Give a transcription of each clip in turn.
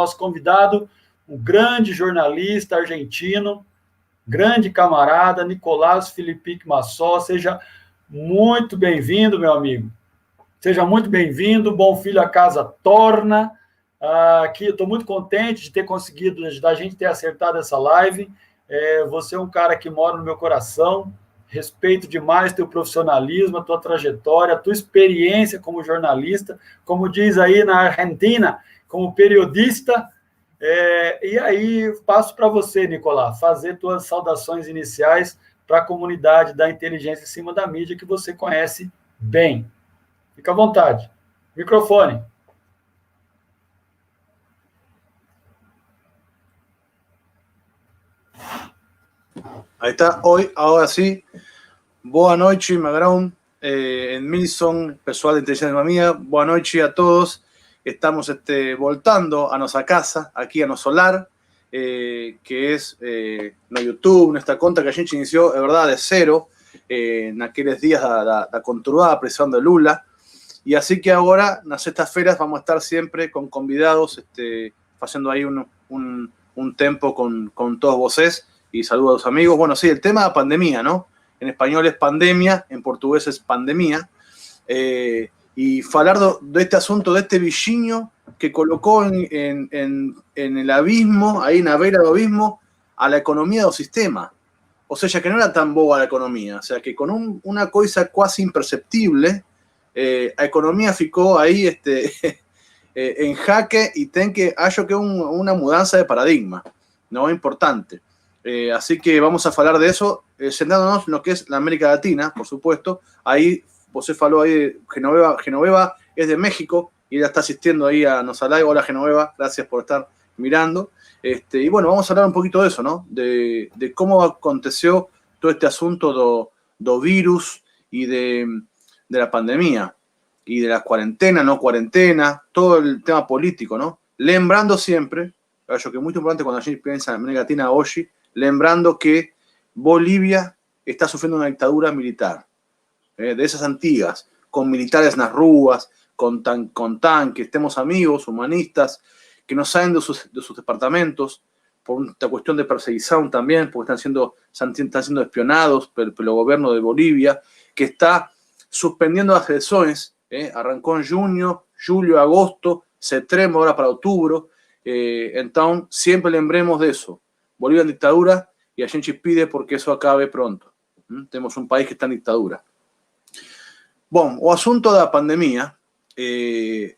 nosso convidado, um grande jornalista argentino, grande camarada, Nicolás Filipic Massó. Seja muito bem-vindo, meu amigo. Seja muito bem-vindo, bom filho a casa torna. Aqui eu estou muito contente de ter conseguido, da gente ter acertado essa live. Você é um cara que mora no meu coração, respeito demais teu profissionalismo, a tua trajetória, a tua experiência como jornalista, como diz aí na Argentina, como periodista. E aí, passo para você, Nicolás, fazer tuas saudações iniciais para a comunidade da inteligência em cima da mídia, que você conhece bem. Fica à vontade. Microfone. Ahí está, ahora sí. Boa noite, Magrão, Edmilson, pessoal de Inteligência Mía. Boa noite a todos. Estamos voltando a nuestra casa, aquí a nuestro lar, que es no YouTube, nuestra conta que a gente inició, de verdad, de cero, naqueles días da conturbada presión de Lula. Y así que ahora, en estas ferias, vamos a estar siempre con convidados, haciendo ahí un tempo con todos vosotros. Y saludos a los amigos. Bueno, sí, el tema de pandemia, ¿no? En español es pandemia, en portugués es pandemia. Y hablar de este asunto, de este bichinho que colocó en el abismo, ahí en la vera del abismo, a la economía del sistema. O sea, ya que no era tan boba la economía. O sea, que con una cosa casi imperceptible, la economía ficó ahí en jaque y ten que hallo que una mudanza de paradigma, ¿no? Importante. Así que vamos a hablar de eso, centrándonos en lo que es la América Latina, por supuesto. Ahí, usted habló ahí de Genoveva. Genoveva es de México y ella está asistiendo ahí a nuestra live. Hola, Genoveva, gracias por estar mirando. Y bueno, vamos a hablar un poquito de eso, ¿no? De cómo aconteció todo este asunto do virus y de la pandemia y de la cuarentena, no cuarentena, todo el tema político, ¿no? Lembrando siempre, algo que es muy importante cuando la gente piensa en América Latina hoy, lembrando que Bolivia está sufriendo una dictadura militar, de esas antiguas, con militares en las ruas, con tanques, tenemos amigos humanistas que no salen de sus departamentos por una cuestión de perseguición también, porque están siendo espionados por el gobierno de Bolivia, que está suspendiendo las elecciones, arrancó en junio, julio, agosto, se trema ahora para octubre, entonces siempre lembremos de eso. Bolivia en dictadura y a gente pide porque eso acabe pronto. Tenemos un país que está en dictadura. Bom, o assunto da pandemia,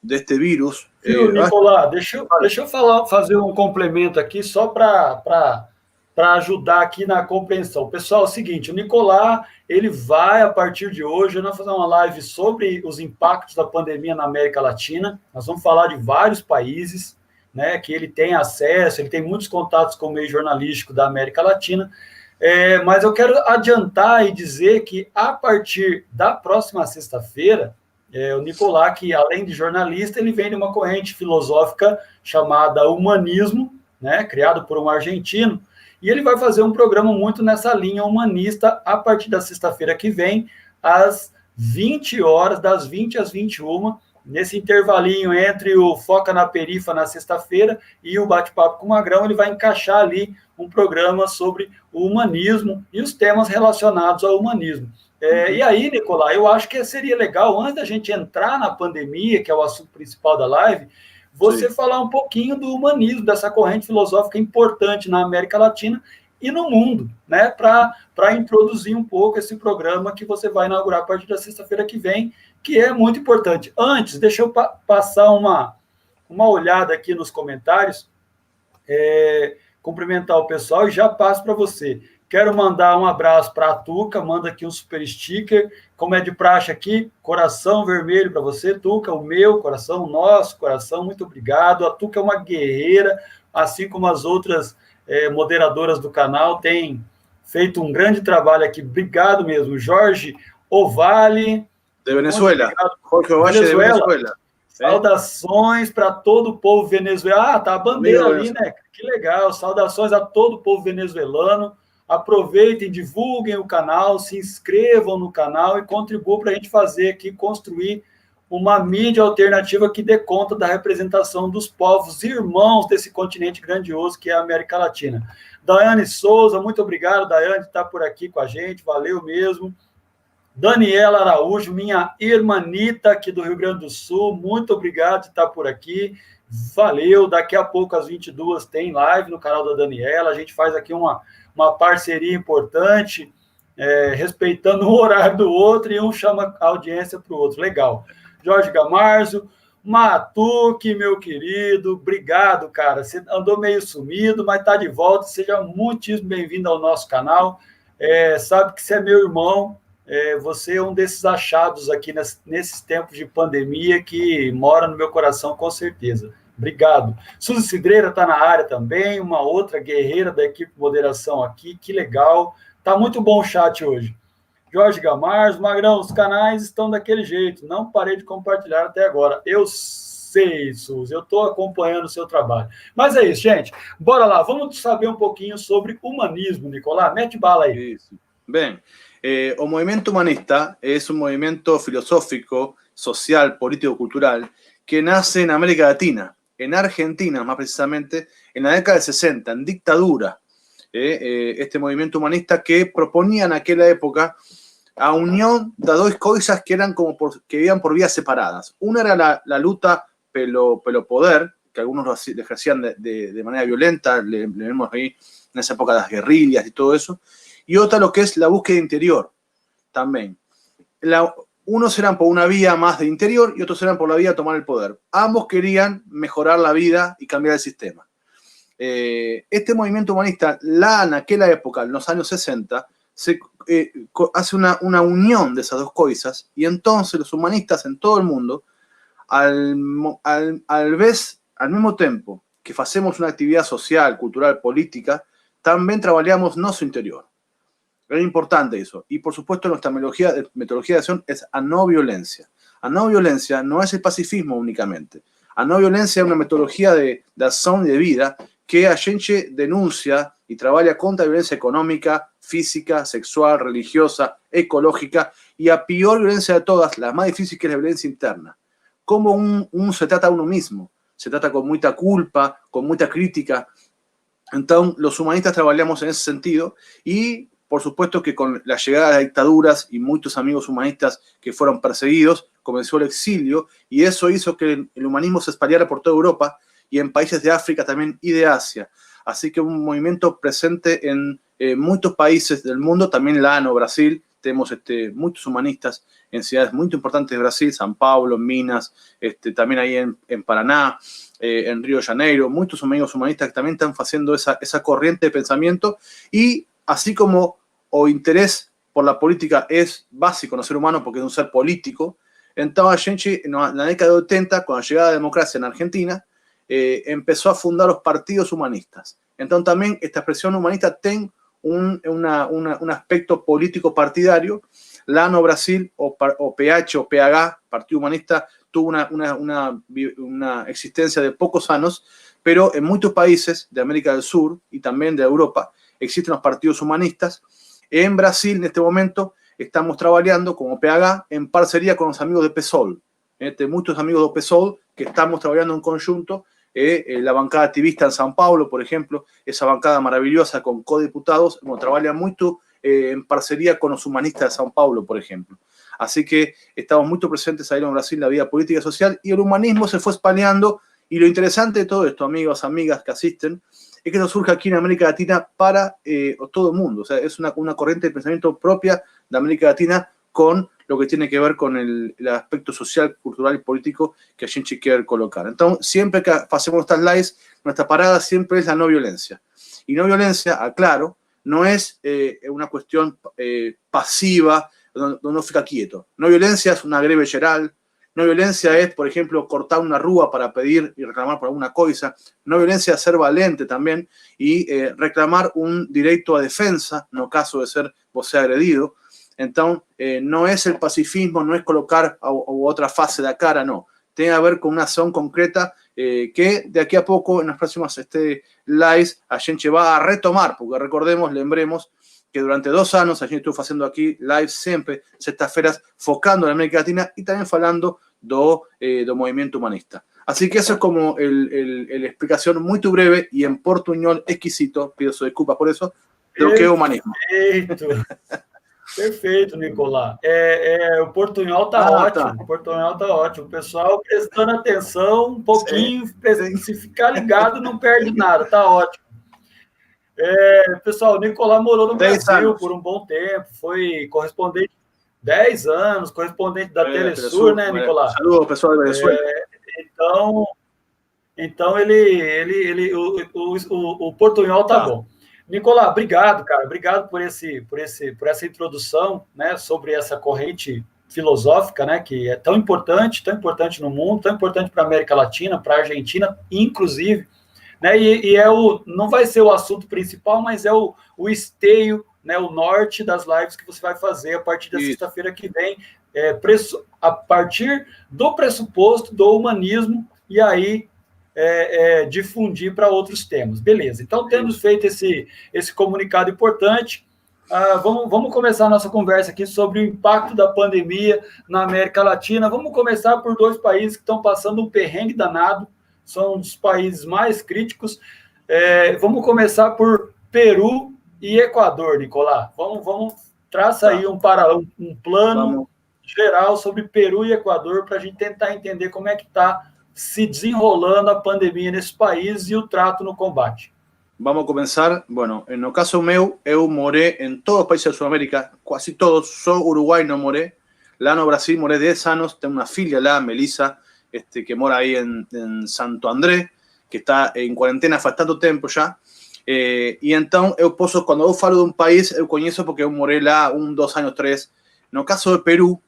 deste vírus... Nicolás, deixa eu fazer um complemento aqui só para ajudar aqui na compreensão. Pessoal, é o seguinte, o Nicolás, ele vai, a partir de hoje, nós vamos fazer uma live sobre os impactos da pandemia na América Latina. Nós vamos falar de vários países, né, que ele tem acesso, ele tem muitos contatos com o meio jornalístico da América Latina, mas eu quero adiantar e dizer que, a partir da próxima sexta-feira, o Nicolás, que além de jornalista, ele vem de uma corrente filosófica chamada humanismo, né, criado por um argentino, e ele vai fazer um programa muito nessa linha humanista a partir da sexta-feira que vem, às 20 horas, das 20 às 21, nesse intervalinho entre o Foca na Perifa na sexta-feira e o Bate-Papo com o Magrão, ele vai encaixar ali um programa sobre o humanismo e os temas relacionados ao humanismo. E aí, Nicolás, eu acho que seria legal, antes da gente entrar na pandemia, que é o assunto principal da live, você falar um pouquinho do humanismo, dessa corrente filosófica importante na América Latina e no mundo, né, para introduzir um pouco esse programa que você vai inaugurar a partir da sexta-feira que vem, que é muito importante. Antes, deixa eu passar uma olhada aqui nos comentários, cumprimentar o pessoal e já passo para você. Quero mandar um abraço para a Tuca, manda aqui um super sticker, como é de praxe aqui, coração vermelho para você, Tuca, o meu coração, o nosso coração, muito obrigado. A Tuca é uma guerreira, assim como as outras moderadoras do canal, tem feito um grande trabalho aqui, obrigado mesmo. Jorge Ovale, de Venezuela, Jorge Ovale de Venezuela. Saudações para todo o povo venezuelano. Tá a bandeira ali, né? Que legal. Saudações a todo o povo venezuelano. Aproveitem, divulguem o canal, se inscrevam no canal e contribuam para a gente fazer aqui, construir uma mídia alternativa que dê conta da representação dos povos irmãos desse continente grandioso que é a América Latina. Daiane Souza, muito obrigado, Daiane, de estar por aqui com a gente, valeu mesmo. Daniela Araújo, minha irmanita aqui do Rio Grande do Sul, muito obrigado de estar por aqui, valeu, daqui a pouco às 22 tem live no canal da Daniela, a gente faz aqui uma parceria importante, respeitando um horário do outro e um chama a audiência para o outro, legal. Jorge Gamarzo, Matuque, meu querido, obrigado, cara, você andou meio sumido, mas está de volta, seja muitíssimo bem-vindo ao nosso canal, sabe que você é meu irmão, você é um desses achados aqui nesses tempos de pandemia que mora no meu coração, com certeza. Obrigado. Suzy Cidreira está na área também, uma outra guerreira da equipe de moderação aqui, que legal. Está muito bom o chat hoje. Jorge Gamarzo, Magrão, os canais estão daquele jeito, não parei de compartilhar até agora. Eu sei, Suzy, eu estou acompanhando o seu trabalho. Mas é isso, gente. Bora lá, vamos saber um pouquinho sobre humanismo, Nicolás. Mete bala aí. Isso. Bem, o movimiento humanista es un movimiento filosófico, social, político, cultural, que nace en América Latina, en Argentina más precisamente, en la década del 60, en dictadura. Este movimiento humanista que proponía en aquella época a unión de dos cosas que eran que vivían por vías separadas. Una era la lucha pelo poder, que algunos lo ejercían de manera violenta, le vemos ahí en esa época las guerrillas y todo eso, y otra lo que es la búsqueda interior también. Unos eran por una vía más de interior y otros eran por la vía de tomar el poder. Ambos querían mejorar la vida y cambiar el sistema. Este movimiento humanista, en aquella época, en los años 60, hace una unión de esas dos cosas y entonces los humanistas en todo el mundo, al mismo tiempo que hacemos una actividad social, cultural, política, también trabajamos nuestro interior. Es importante eso. Y por supuesto nuestra metodología de acción es a no violencia. A no violencia no es el pacifismo únicamente. A no violencia es una metodología de acción y de vida que a gente denuncia y trabaja contra la violencia económica, física, sexual, religiosa, ecológica y a peor violencia de todas, la más difícil, que es la violencia interna. Cómo uno se trata a uno mismo. Se trata con mucha culpa, con mucha crítica. Entonces los humanistas trabajamos en ese sentido y por supuesto que con la llegada de las dictaduras y muchos amigos humanistas que fueron perseguidos, comenzó el exilio y eso hizo que el humanismo se espallara por toda Europa y en países de África también y de Asia. Así que un movimiento presente en muchos países del mundo, también en Brasil. Tenemos muchos humanistas en ciudades muy importantes de Brasil, São Paulo, Minas, también ahí en Paraná, en Río de Janeiro, muchos amigos humanistas que también están haciendo esa corriente de pensamiento y así como o interés por la política es básico en el ser humano porque es un ser político, entonces en la década de 80, con la llegada de la democracia en Argentina, empezó a fundar los partidos humanistas. Entonces también esta expresión humanista tiene un aspecto político partidario. Lano Brasil o PH o PH, Partido Humanista, tuvo una existencia de pocos años, pero en muchos países de América del Sur y también de Europa existen los partidos humanistas. En Brasil, en este momento, estamos trabajando como PH en parcería con los amigos de PSOL. Muchos amigos de PSOL que estamos trabajando en conjunto. La bancada activista en São Paulo, por ejemplo, esa bancada maravillosa con codiputados, trabaja mucho en parcería con los humanistas de São Paulo, por ejemplo. Así que estamos muy presentes ahí en Brasil en la vida política y social y el humanismo se fue espaneando. Y lo interesante de todo esto, amigos, amigas que asisten, es que esto surge aquí en América Latina para todo el mundo. O sea, es una corriente de pensamiento propia de América Latina con lo que tiene que ver con el aspecto social, cultural y político que a gente quiere colocar. Entonces, siempre que hacemos estas lives, nuestra parada siempre es la no violencia. Y no violencia, aclaro, no es una cuestión pasiva, donde uno fica quieto. No violencia es una greve geral. No violencia es, por ejemplo, cortar una rúa para pedir y reclamar por alguna cosa. No violencia es ser valiente también y reclamar un derecho a defensa, no caso de ser vos agredido. Entonces, no es el pacifismo, no es colocar otra fase de la cara, no. Tiene que ver con una acción concreta que de aquí a poco, en las próximas lives, a gente va a retomar, porque recordemos, lembremos que durante 2 anos a gente estuvo fazendo aqui lives sempre, sextas-feiras, focando na América Latina e também falando do movimento humanista. Así que eso es como la explicación muy breve y en portuñol exquisito, pido su disculpas por eso, de lo que es humanismo. Perfeito, Nicolás. O portunhol está ótimo. O portunhol está ótimo. O pessoal prestando atenção um pouquinho, se ficar ligado, não perde nada. Está ótimo. Pessoal, o Nicolás morou no Brasil por um bom tempo. Foi correspondente 10 anos, correspondente da Telesur, né, Nicolás? Saludos, pessoal da Venezuela. Então o portunhol tá bom. Nicolás, obrigado, cara. Obrigado por essa introdução, né, sobre essa corrente filosófica, né, que é tão importante no mundo, tão importante para a América Latina, para a Argentina, inclusive, né, não vai ser o assunto principal, mas é o esteio, né, o norte das lives que você vai fazer a partir da sexta-feira que vem, a partir do pressuposto do humanismo, e aí difundir para outros temas. Beleza, então temos feito esse comunicado importante. Vamos começar a nossa conversa aqui sobre o impacto da pandemia na América Latina. Vamos começar por 2 países que estão passando um perrengue danado, são os países mais críticos. Vamos começar por Peru e Equador, Nicolás. Vamos traça aí um plano geral sobre Peru e Equador para a gente tentar entender como é que está se desenrolando a pandemia nesse país e o trato no combate. Vamos começar. Bueno, no caso meu, eu morei em todos os países da Sudamérica, quase todos, só Uruguai não morei. Lá no Brasil morei 10 anos, tenho uma filha lá, Melissa, que mora aí em Santo André, que está em quarentena faz tanto tempo já. E então, eu posso, quando eu falo de um país, eu conheço porque eu morei lá 1, 2 anos, 3. No caso de Peru,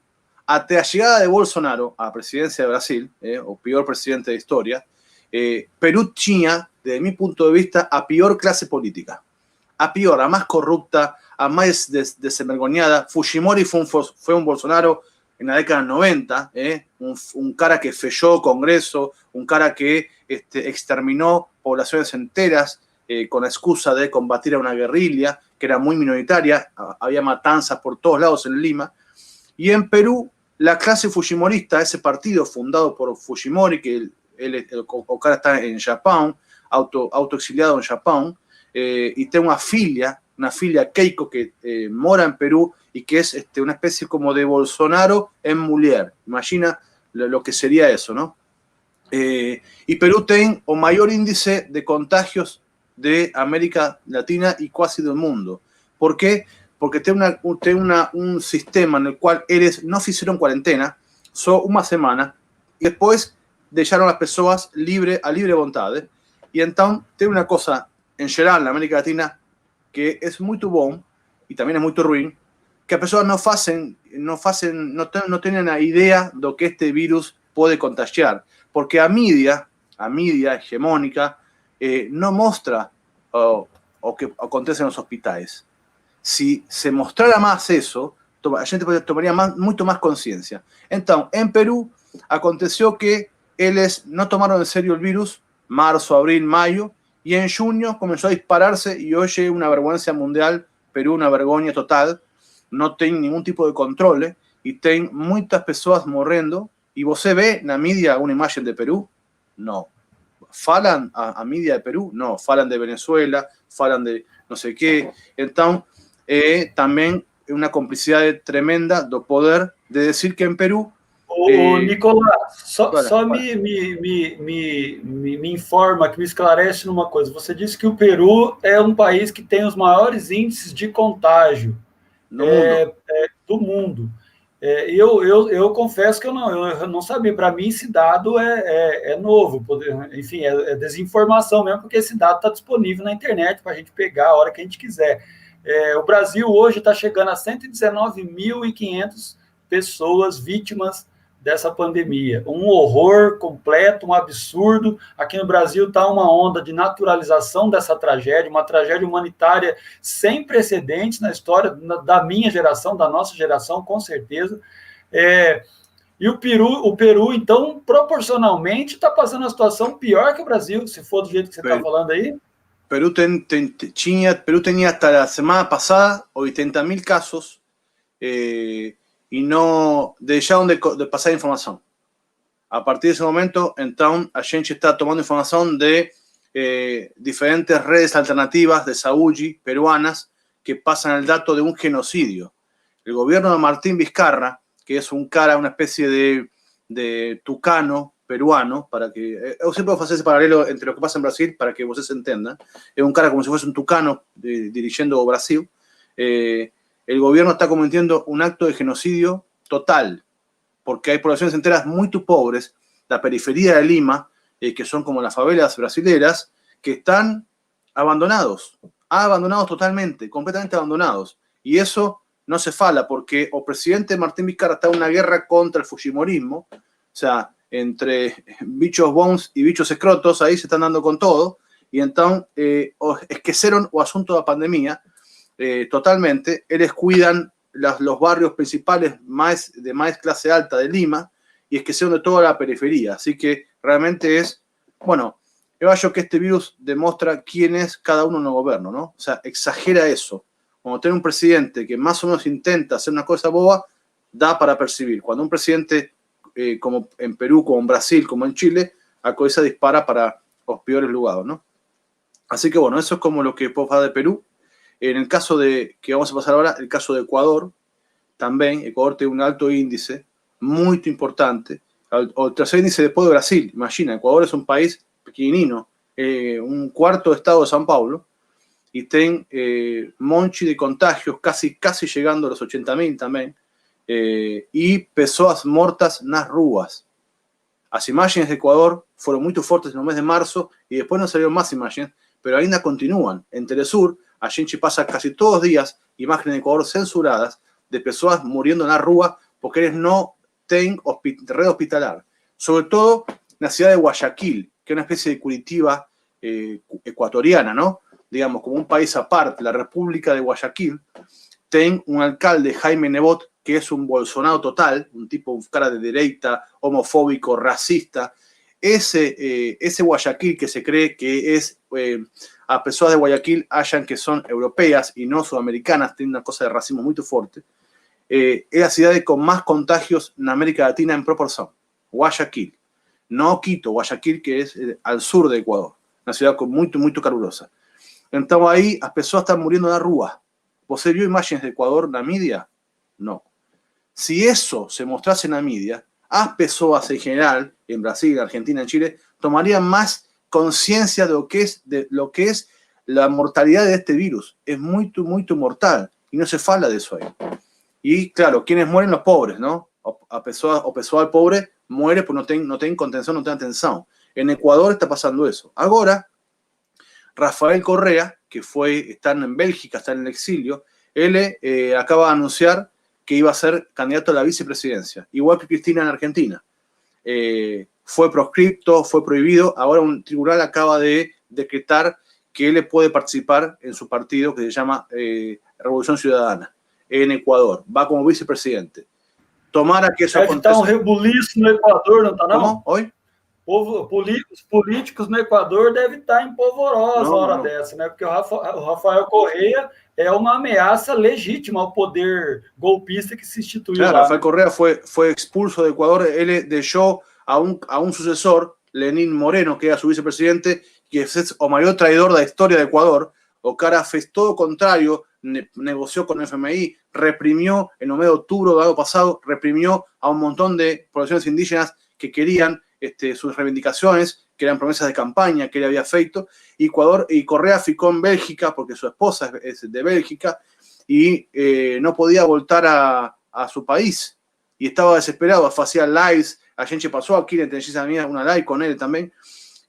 hasta la llegada de Bolsonaro a la presidencia de Brasil, o peor presidente de historia, Perú tenía, desde mi punto de vista, a peor clase política. A peor, a más corrupta, a más desenvergonzada. Fujimori fue un Bolsonaro en la década del 90, un cara que falló Congreso, un cara que exterminó poblaciones enteras con la excusa de combatir a una guerrilla que era muy minoritaria, había matanzas por todos lados en Lima. Y en Perú, la clase fujimorista, ese partido fundado por Fujimori, que el cara está en Japón, autoexiliado en Japón, y tiene una filia Keiko que mora en Perú y que es una especie como de Bolsonaro en mujer. Imagina lo que sería eso, ¿no? Y Perú tiene el mayor índice de contagios de América Latina y casi del mundo. ¿Por qué? Porque tiene un sistema en el cual no hicieron cuarentena, solo una semana, y después dejaron a las personas a libre voluntad. Y entonces tiene una cosa, en general, en América Latina, que es muy bon y también es muy ruin, que las personas no tienen la idea de lo que este virus puede contagiar. Porque a media hegemónica no muestra lo que acontece en los hospitales. Si se mostrara más eso, la gente tomaría mucho más conciencia. Entonces, en Perú aconteció que no tomaron en serio el virus, marzo, abril, mayo, y en junio comenzó a dispararse y hoy es una vergüenza mundial, Perú una vergüenza total, no tiene ningún tipo de control y tiene muchas personas muriendo. ¿Y vos ve en la media una imagen de Perú? No. ¿Falan a media de Perú? No. ¿Falan de Venezuela? ¿Falan de no sé qué? Entonces, también una complicidad tremenda do poder de decir que en Perú... Nicolás, só me informa, que me esclarece numa coisa. Você disse que o Peru é um país que tem os maiores índices de contágio do mundo. Eu confesso que eu não sabia. Para mim, esse dado é novo. Enfim, é desinformação mesmo, porque esse dado está disponível na internet para a gente pegar a hora que a gente quiser. O Brasil hoje está chegando a 119.500 pessoas vítimas dessa pandemia. Um horror completo, um absurdo. Aqui no Brasil está uma onda de naturalização dessa tragédia, uma tragédia humanitária sem precedentes na história da minha geração, da nossa geração, com certeza. E o Peru, então, proporcionalmente, está passando uma situação pior que o Brasil, se for do jeito que você está falando aí. Perú tenía hasta la semana pasada 80.000 casos y no dejaron de pasar información. A partir de ese momento, entonces, a gente está tomando información de diferentes redes alternativas de Saúl peruanas que pasan el dato de un genocidio. El gobierno de Martín Vizcarra, que es un cara, una especie de tucano peruano, para que yo siempre voy a hacer ese paralelo entre lo que pasa en Brasil para que ustedes entendan. Es un cara como si fuese un tucano dirigiendo Brasil. El gobierno está cometiendo un acto de genocidio total, porque hay poblaciones enteras muy pobres, la periferia de Lima, que son como las favelas brasileras, que están abandonados totalmente, completamente abandonados. Y eso no se fala, porque el presidente Martín Vizcarra está en una guerra contra el fujimorismo, o sea, entre bichos bons y bichos escrotos, ahí se están dando con todo, y entonces esqueceron o asunto de la pandemia totalmente. Ellos cuidan los barrios principales de más clase alta de Lima y esquecieron de toda la periferia. Así que realmente es, bueno, yo creo que este virus demuestra quién es cada uno en el gobierno, ¿no? O sea, exagera eso. Cuando tiene un presidente que más o menos intenta hacer una cosa boba, da para percibir. Cuando un presidente, como en Perú, como en Brasil, como en Chile, la cosa dispara para los peores lugares, ¿no? Así que bueno, eso es como lo que puedo hablar de Perú. En el caso de, que vamos a pasar ahora, el caso de Ecuador, también Ecuador tiene un alto índice, muy importante, el tercer índice después de Brasil. Imagina, Ecuador es un país pequeñino, un cuarto estado de São Paulo, y tiene monchi de contagios, casi llegando a los 80.000 también, y pessoas mortas nas ruas. Las imágenes de Ecuador fueron muy fuertes en el mes de marzo, y después no salieron más imágenes, pero ainda continúan. En Telesur, a gente pasa casi todos los días imágenes de Ecuador censuradas de personas muriendo en la rúa porque ellos no tienen red hospitalar. Sobre todo en la ciudad de Guayaquil, que es una especie de Curitiba ecuatoriana, ¿no? Digamos, como un país aparte, la República de Guayaquil, tiene un alcalde, Jaime Nebot, que es un bolsonaro total, un tipo, un cara de derecha, homofóbico, racista. Ese Guayaquil que se cree que es, a personas de Guayaquil hayan que son europeas y no sudamericanas, tiene una cosa de racismo muy fuerte, es la ciudad con más contagios en América Latina en proporción. Guayaquil. No Quito, Guayaquil, que es al sur de Ecuador. Una ciudad muy calurosa. Entonces ahí las personas están muriendo en la rúa. ¿Vos vio imágenes de Ecuador en la media? No. Si eso se mostrase en la media, las personas en general, en Brasil, Argentina, en Chile, tomarían más conciencia de lo que es la mortalidad de este virus. Es muy mortal y no se habla de eso ahí. Y claro, quienes mueren, los pobres, ¿no? O pessoal pobre muere porque no tienen contención, no tienen atención. En Ecuador está pasando eso. Ahora, Rafael Correa, que está en Bélgica, está en el exilio, él acaba de anunciar que iba a ser candidato a la vicepresidencia, igual que Cristina en Argentina. Fue proscripto, fue prohibido. Ahora un tribunal acaba de decretar que él puede participar en su partido que se llama Revolución Ciudadana en Ecuador. Va como vicepresidente. Tomara que eso aconteça. Está rebuliço no Equador, não está não? ¿Cómo? ¿Hoy? Os políticos no Equador devem estar em polvorosa na hora dessa, né? Porque o Rafael Correa é uma ameaça legítima ao poder golpista que se instituiu claro, lá. Rafael Correa fue expulso de Ecuador. Él dejó a un sucesor, Lenín Moreno, que era su vicepresidente, que es el mayor traidor de la historia de Ecuador. O cara fez todo lo contrario, negoció con el FMI, reprimió en el mes de octubre del año pasado, reprimió a un montón de poblaciones indígenas que querían sus reivindicaciones, que eran promesas de campaña que él había feito, y Correa ficó en Bélgica porque su esposa es de Bélgica y no podía voltar a su país y estaba desesperado, hacía lives, a gente pasó aquí en Televisa una live con él también,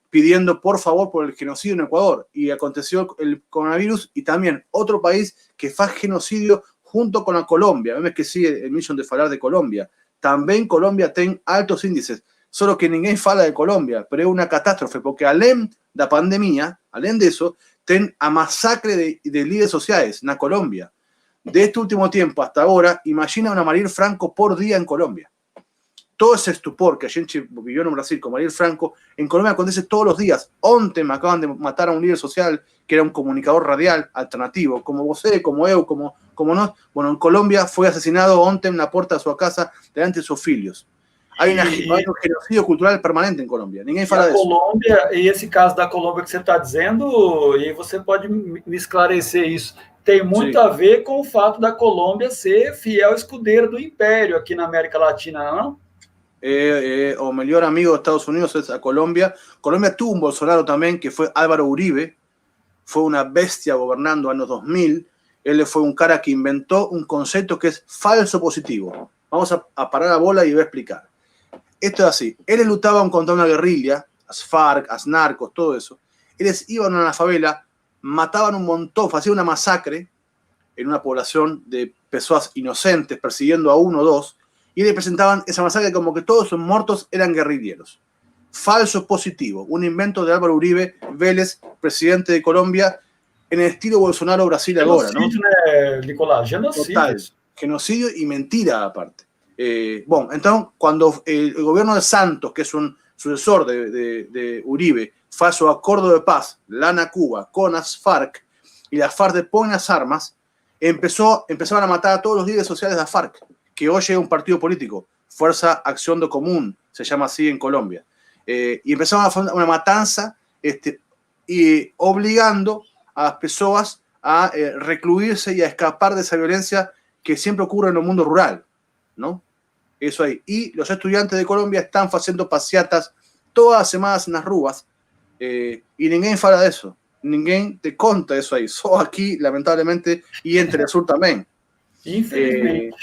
pidiendo por favor por el genocidio en Ecuador, y aconteció el coronavirus y también otro país que hace genocidio junto con la Colombia. Vemos que sigue el millón de hablar de Colombia. También Colombia tiene altos índices, solo que ninguém fala de Colombia, pero es una catástrofe, porque além da pandemia, além de eso, ten a masacre de líderes sociales en Colombia. De este último tiempo hasta ahora, imagina una Mariel Franco por día en Colombia. todo ese estupor que a gente vivió en Brasil con Mariel Franco, en Colombia acontece todos los días. Ontem me acaban de matar a un líder social que era un comunicador radial alternativo, como vosé, como eu, como no. Bueno, en Colombia fue asesinado ontem na porta de su casa delante de sus filhos. Hay un genocidio cultural permanente em Colômbia. Ninguém fala disso. Colômbia, e esse caso da Colômbia que você está dizendo, e você pode me esclarecer isso, tem muito a ver com o fato da Colômbia ser fiel escudeiro do Império aqui na América Latina, não? O melhor amigo de Estados Unidos es a Colombia. Colombia tuvo un Bolsonaro también, que fue Álvaro Uribe. Fue una bestia gobernando años 2000. Él fue un cara que inventó un concepto que es falso positivo. Vamos a parar la bola y voy a explicar. Esto es así. Él luchaban contra una guerrilla, las FARC, las narcos, todo eso. Ellos iban a la favela, mataban un montón, hacían una masacre en una población de personas inocentes, persiguiendo a uno o dos, y le presentaban esa masacre como que todos los muertos eran guerrilleros. Falso positivo, un invento de Álvaro Uribe Vélez, presidente de Colombia, en el estilo Bolsonaro Brasil ahora, ¿no? Genocidio, né, Nicolás? Genocidio. Total, genocidio y mentira aparte. Bueno, entonces, cuando el gobierno de Santos, que es un sucesor de Uribe, fue a su acuerdo de paz, Lana Cuba, con las FARC, y las FARC ponen las armas, empezaron a matar a todos los líderes sociales de las FARC, que hoy es un partido político, Fuerza Acción do Común, se llama así en Colombia. Y empezaron a hacer una matanza y obligando a las personas a recluirse y a escapar de esa violencia que siempre ocurre en el mundo rural, ¿no? Eso ahí. Y los estudiantes de Colombia están haciendo paseatas todas las semanas en las ruas y ninguém fala de eso. Ninguém te conta eso ahí. Só aquí, lamentablemente, y entre el sur también. Infelizmente.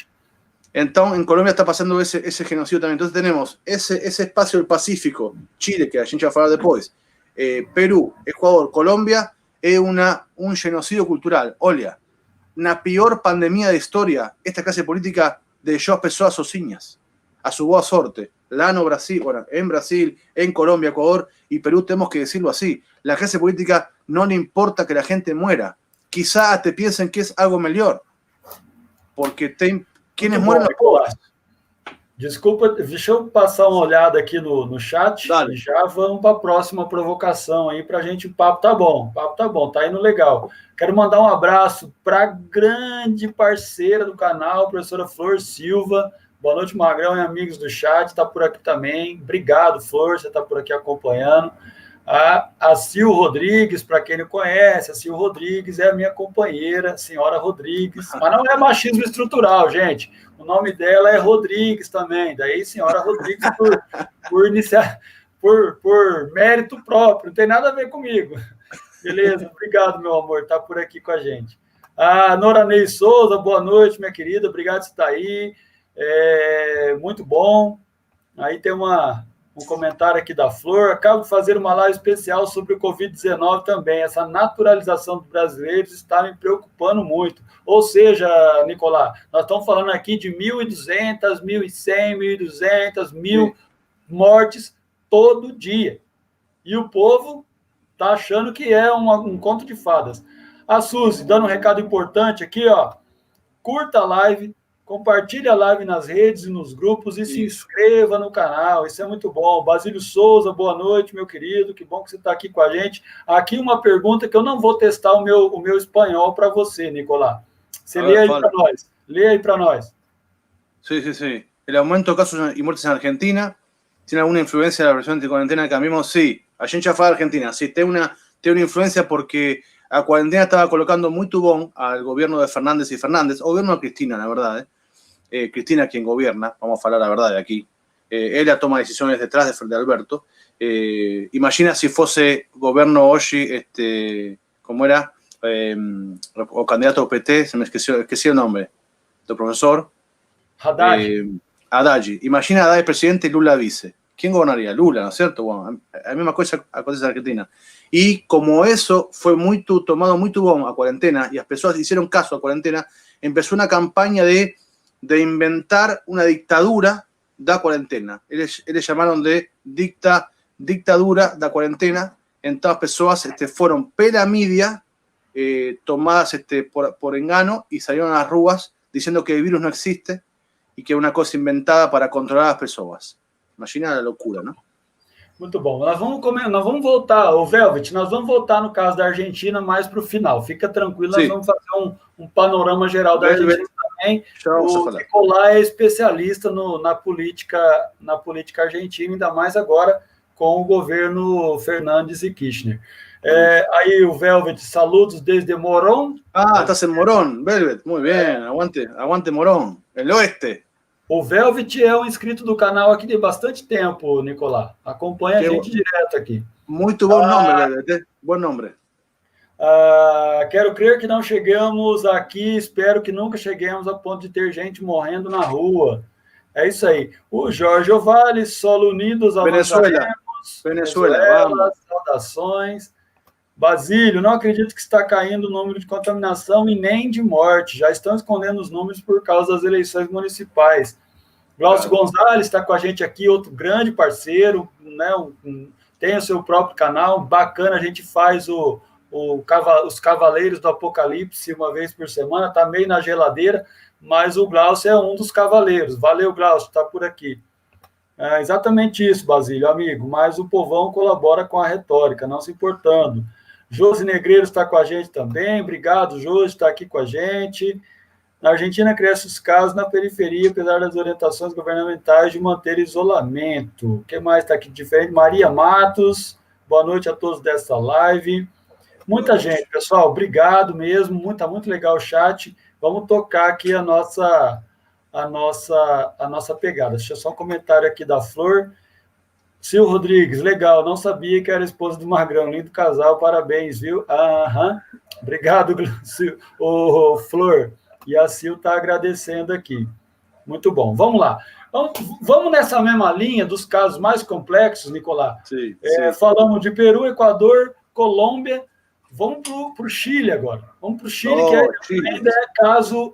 Entonces, en Colombia está pasando ese genocidio también. Entonces tenemos ese espacio del Pacífico, Chile, que a gente va a hablar después, Perú, Ecuador, Colombia, es un genocidio cultural. Olha, la peor pandemia de historia, esta clase política deixou as pessoas sozinhas, a su boa sorte. Lá no Brasil, bueno, en Brasil, en Colombia, Ecuador y Perú, tenemos que decirlo así. La clase política no le importa que la gente muera. Quizá te piensen que es algo mejor, porque tem quienes mueren los pobres. Desculpa, deixa eu passar uma olhada aqui no chat. Dale. E já vamos para a próxima provocação aí para a gente. O papo tá bom, tá indo legal. Quero mandar um abraço para a grande parceira do canal, professora Flor Silva. Boa noite, Magrão e amigos do chat, está por aqui também. Obrigado, Flor, você está por aqui acompanhando. A Sil Rodrigues, para quem não conhece, a Sil Rodrigues é a minha companheira, senhora Rodrigues, mas não é machismo estrutural, gente. O nome dela é Rodrigues também, daí senhora Rodrigues por mérito próprio, não tem nada a ver comigo. Beleza, obrigado, meu amor, tá por aqui com a gente. A Noranei Souza, boa noite, minha querida, obrigado por estar aí, muito bom. Aí tem um comentário aqui da Flor. Acabo de fazer uma live especial sobre o Covid-19 também. Essa naturalização dos brasileiros está me preocupando muito. Ou seja, Nicolás, nós estamos falando aqui de 1.200, 1.100, 1.200, 1.000 mortes todo dia. E o povo está achando que é um conto de fadas. A Suzy, dando um recado importante aqui, ó. Curta a live, compartilhe a live nas redes e nos grupos e se inscreva no canal, isso é muito bom. Basílio Souza, boa noite, meu querido, que bom que você está aqui com a gente. Aqui uma pergunta que eu não vou testar o meu espanhol para você, Nicolás. Você lê aí para nós. Lê aí para nós. Sí. El aumento de casos y muertes en Argentina tiene alguna influencia en la versión de cuarentena que cambiamos. Sí, a gente ya fue a Argentina. Sí, tiene una influencia porque a cuarentena estaba colocando muy tubón al gobierno de Fernández y Fernández, o gobierno de Cristina, la verdad. Cristina quien gobierna, vamos a hablar la verdad de aquí. Ella toma decisiones detrás de Fernando Alberto. Imagina si fuese gobierno hoy, ¿cómo era? O candidato PT, se me esqueció el nombre, del profesor. Haddad. Haddad. Imagina Haddad presidente y Lula vice. ¿Quién gobernaría? Lula, ¿no es cierto? Bueno, la misma cosa acontece en Argentina. Y como eso fue tomado muy tubón a cuarentena y las personas hicieron caso a cuarentena, empezó una campaña de inventar una dictadura da cuarentena. Ellos llamaron de dictadura da cuarentena. Entonces personas fueron pela media tomadas por engano y salieron a las ruas diciendo que el virus no existe e que é uma coisa inventada para controlar as pessoas. Imagina a loucura, não? Muito bom. Nós vamos voltar, o Velvet, nós vamos voltar no caso da Argentina mais para o final. Fica tranquilo, nós vamos fazer um panorama geral da Argentina também. O Nicolás é especialista na política argentina, ainda mais agora com o governo Fernandes e Kirchner. Aí o Velvet, saludos desde Morón. Estás en Morón, Velvet, muy bien, aguante Morón, el oeste. O Velvet é um inscrito do canal aqui de bastante tempo, Nicolás. Acompanha a gente direto aqui. Muito bom nome, Velvet, bom nome. Quero crer que não chegamos aqui, espero que nunca cheguemos a ponto de ter gente morrendo na rua. É isso aí. O Jorge Ovale, Solo Unidos, Venezuela, saudações. Basílio, não acredito que está caindo o número de contaminação e nem de morte. Já estão escondendo os números por causa das eleições municipais. Glaucio Gonzalez está com a gente aqui, outro grande parceiro, né? Tem o seu próprio canal, bacana, a gente faz os Cavaleiros do Apocalipse uma vez por semana, está meio na geladeira, mas o Glaucio é um dos cavaleiros. Valeu, Glaucio, está por aqui. É exatamente isso, Basílio, amigo, mas o povão colabora com a retórica, não se importando. Josi Negreiro está com a gente também, obrigado, Josi, está aqui com a gente. Na Argentina, crescem os casos na periferia, apesar das orientações governamentais de manter isolamento. O que mais está aqui de diferente? Maria Matos, boa noite a todos dessa live. Muita gente, pessoal, obrigado mesmo, muito legal o chat. Vamos tocar aqui a nossa pegada. Deixa eu só um comentário aqui da Flor. Sil Rodrigues, legal, não sabia que era esposa do Magrão, lindo casal, parabéns, viu? Obrigado, Flor. E a Sil está agradecendo aqui. Muito bom, vamos lá. Vamos nessa mesma linha dos casos mais complexos, Nicolás. Sim. Falamos de Peru, Equador, Colômbia. Vamos para o Chile agora. Vamos para o Chile, que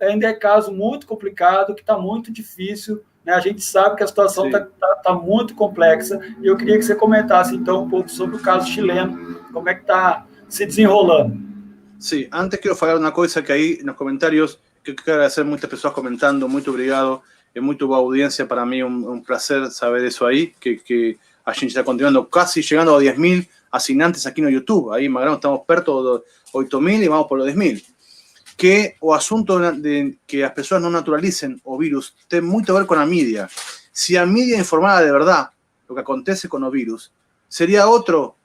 ainda é caso muito complicado, que está muito difícil. Né? A gente sabe que a situação está muito complexa. E eu queria que você comentasse, então, um pouco sobre o caso chileno, como é que está se desenrolando. Sim, antes quero falar uma coisa que aí nos comentários, que quero agradecer muitas pessoas comentando, muito obrigado, é muito boa audiência, para mim um prazer saber isso aí, que a gente está continuando, casi chegando a 10.000 assinantes aqui no YouTube. Aí, Magrão, estamos perto de 8.000 e vamos por los 10.000. Que o assunto de que as pessoas não naturalicem o vírus tem muito a ver com a mídia. Se a mídia informara de verdade o que acontece com o vírus, seria outro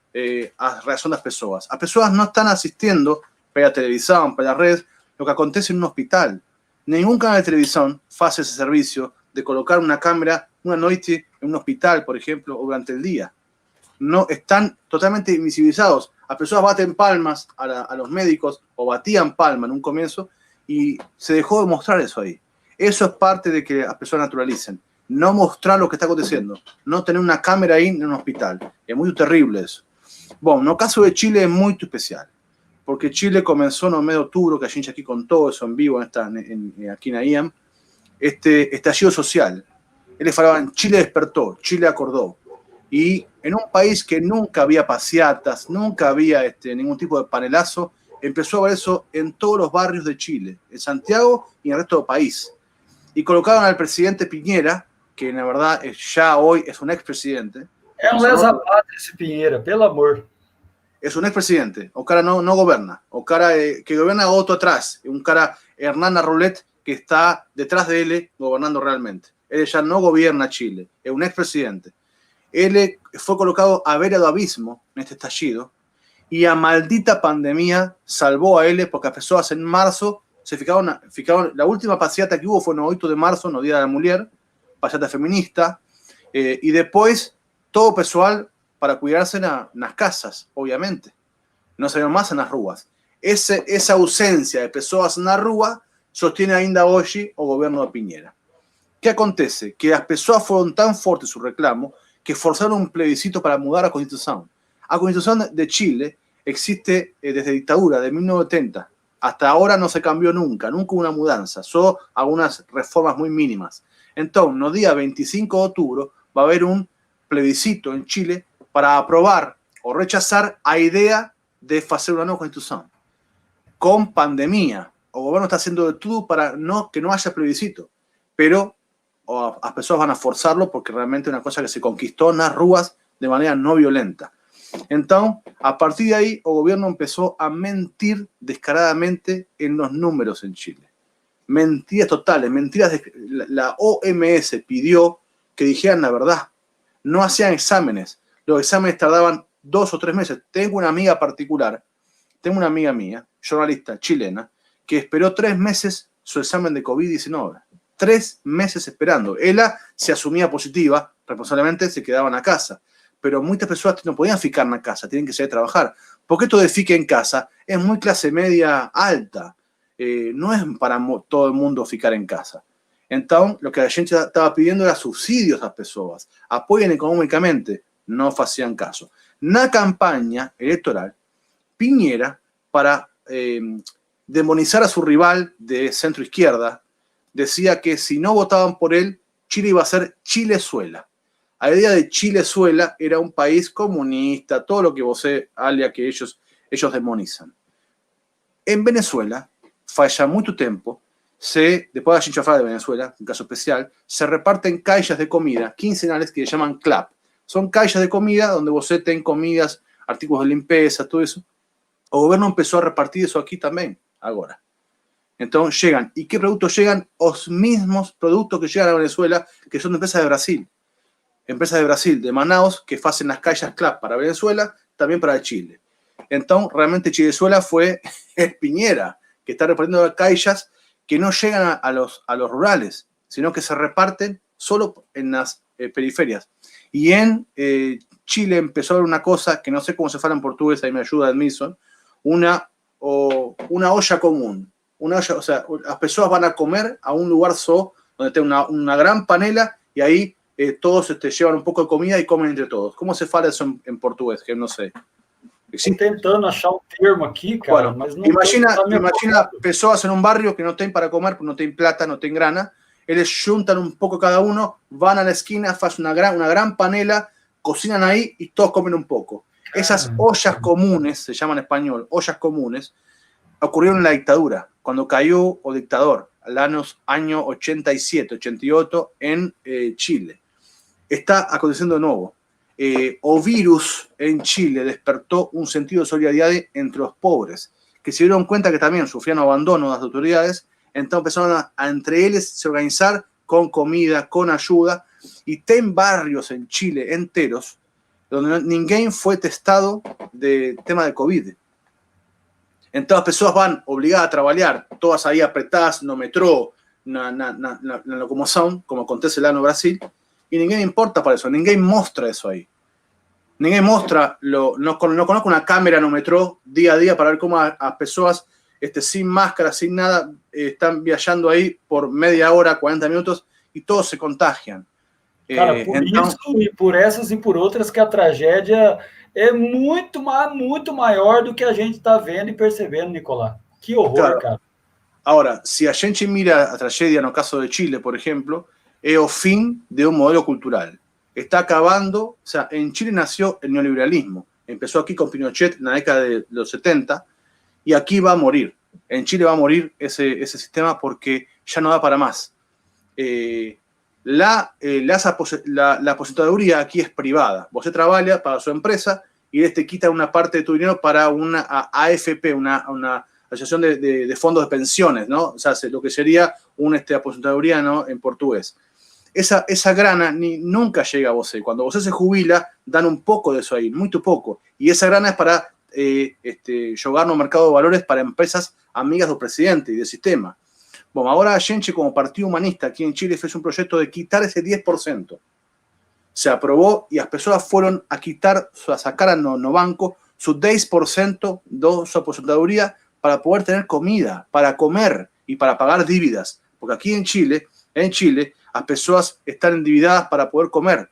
a reação das pessoas. As pessoas não estão assistindo pela televisão, pelas redes, o que acontece em um hospital. Nenhum canal de televisão faz esse serviço de colocar uma câmera uma noite em um hospital, por exemplo, ou durante o dia. No están totalmente invisibilizados. Las personas baten palmas a los médicos o batían palmas en un comienzo y se dejó de mostrar eso ahí. Eso es parte de que las personas naturalicen. No mostrar lo que está aconteciendo. No tener una cámara ahí en un hospital. Es muy terrible eso. Bueno, en el caso de Chile es muy especial. Porque Chile comenzó en el mes de octubre, que a gente aquí contó eso en vivo aquí en IAM, este estallido social. Ellos falaban, Chile despertó, Chile acordó. Y en un país que nunca había passeatas, nunca había ningún tipo de panelazo, empezó a ver eso en todos los barrios de Chile, en Santiago y en el resto del país. Y colocaron al presidente Piñera, que la verdad ya hoy es un expresidente. Es un lesa-pátria ese Piñera, pelo amor. Es un expresidente, o cara no gobierna, o cara que gobierna otro atrás, un cara Hernán Arrulet que está detrás de él gobernando realmente. Él ya no gobierna Chile, es un expresidente. Él fue colocado a vera do abismo en este estallido y a maldita pandemia salvó a él porque las personas en marzo se ficaron, la última paseata que hubo fue el 8 de marzo, no Día de la Mujer, paseata feminista, y después todo pessoal para cuidarse en las casas, obviamente. No salieron más en las ruas. Esa ausencia de personas en la rúa sostiene ainda hoy o gobierno de Piñera. ¿Qué acontece? Que las personas fueron tan fuertes su reclamo que forzaron un plebiscito para mudar a Constitución. La Constitución de Chile existe desde dictadura, de 1970. Hasta ahora no se cambió nunca hubo una mudanza, solo algunas reformas muy mínimas. Entonces, el día 25 de octubre va a haber un plebiscito en Chile para aprobar o rechazar la idea de hacer una nueva Constitución. Con pandemia, el gobierno está haciendo de todo para que no haya plebiscito, pero as pessoas van a forzarlo porque realmente é uma coisa que se conquistou nas ruas de maneira não violenta. Então, a partir de ahí, el gobierno empezó a mentir descaradamente en los números en Chile. Mentiras totales, mentiras. La OMS pidió que dijeran la verdad. No hacían exámenes. Los exámenes tardaban 2 o 3 meses. Tengo una amiga particular, tengo una amiga mía, jornalista chilena, que esperó 3 meses su examen de COVID-19. 3 meses esperando. Ella se asumía positiva, responsablemente se quedaban a casa. Pero muchas personas no podían ficar en la casa, tienen que salir a trabajar. Porque esto de fique en casa es muy clase media alta. No es para todo el mundo ficar en casa. Entonces, lo que la gente estaba pidiendo era subsidios a las personas. Apoyen económicamente. No hacían caso. En la campaña electoral, Piñera, para demonizar a su rival de centro-izquierda, decía que si no votaban por él, Chile iba a ser Chilezuela. La idea de Chilezuela era un país comunista, todo lo que você alia que ellos demonizan. En Venezuela, falla mucho tiempo, después de la chinchafada de Venezuela, un caso especial, se reparten caixas de comida quincenales que se llaman CLAP. Son caixas de comida donde você ten comidas, artículos de limpieza, todo eso. El gobierno empezó a repartir eso aquí también, ahora. Entonces llegan. ¿Y qué productos llegan? Los mismos productos que llegan a Venezuela, que son de empresas de Brasil. Empresas de Brasil, de Manaus, que hacen las caixas CLAP para Venezuela, también para Chile. Entonces, realmente Chilezuela fue el Piñera, que está repartiendo caixas que no llegan a los rurales, sino que se reparten solo en las periferias. Y en Chile empezó a haber una cosa, que no sé cómo se fala en portugués, ahí me ayuda Edmilson, una olla común. Una olla, o sea, las personas van a comer a un lugar donde tiene una gran panela y ahí todos llevan un poco de comida y comen entre todos. ¿Cómo se fala eso en portugués? Que no sé. Estoy tentando achar un termo aquí, cara, bueno, mas no imagina personas en un barrio que no tienen para comer, no tienen plata, no tienen grana. Ellos juntan un poco cada uno, van a la esquina, hacen una gran panela, cocinan ahí y todos comen un poco. Esas ollas comunes, se llaman en español, ollas comunes, ocurrieron en la dictadura, cuando cayó el dictador, al año 87, 88, en Chile. Está aconteciendo de nuevo. O virus en Chile despertó un sentido de solidaridad entre los pobres, que se dieron cuenta que también sufrían abandono de las autoridades, entonces empezaron a entre ellos se organizar con comida, con ayuda, y ten barrios en Chile enteros donde ninguém fue testado de tema de COVID. Entonces las personas van obligadas a trabajar, todas ahí apretadas no metró, na locomoción, como acontece lá no Brasil, y ninguém importa para eso, ninguém mostra eso ahí. Ninguém mostra, no conozco una cámara no metró día a día para ver cómo las personas sin máscara, sin nada, están viajando ahí por media hora, 40 minutos, y todos se contagian. Cara, por então, isso e por essas e por outras que a tragédia é muito maior do que a gente está vendo e percebendo, Nicolás. Que horror, claro. Cara. Ahora, si a gente mira a tragédia no caso de Chile, por ejemplo, es el fin de un modelo cultural. Está acabando, o sea, en Chile nació el neoliberalismo. Empezó aquí con Pinochet en la década de los 70 y aquí va a morir. En Chile va a morir ese sistema porque ya no da para más. La aposentadoría aquí es privada. Vos trabaja para su empresa y ellos te quitan una parte de tu dinero para una AFP, una asociación de fondos de pensiones, ¿no? O sea, lo que sería una aposentadoría, ¿no? En portugués. Esa grana nunca llega a vos. Cuando vos se jubila, dan un poco de eso ahí, muy poco. Y esa grana es para jugar no mercado de valores para empresas amigas del presidente y del sistema. Bueno, ahora a gente como Partido Humanista aquí en Chile fue un proyecto de quitar ese 10%. Se aprobó y las personas fueron a quitar, a sacar a no banco su 10% de su aposentadoría para poder tener comida, para comer y para pagar dívidas. Porque aquí en Chile, las personas están endividadas para poder comer.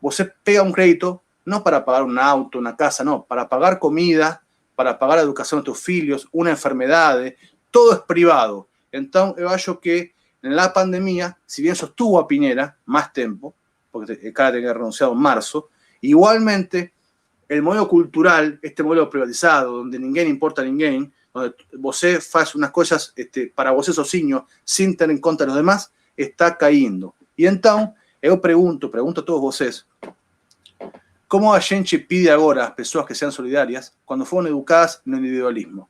Vos pega un crédito, no para pagar un auto, una casa, no, para pagar comida, para pagar la educación de tus hijos, una enfermedad, todo es privado. Entonces, yo creo que en la pandemia, si bien sostuvo a Piñera más tiempo, porque el cara tenía renunciado en marzo, igualmente el modelo cultural, este modelo privatizado, donde ninguém importa a ninguém, donde vos haces unas cosas para vos sozinho, sin tener en cuenta a los demás, está cayendo. E então, eu pergunto a todos vocês, como a gente pide agora às pessoas que sejam solidárias quando foram educadas no individualismo?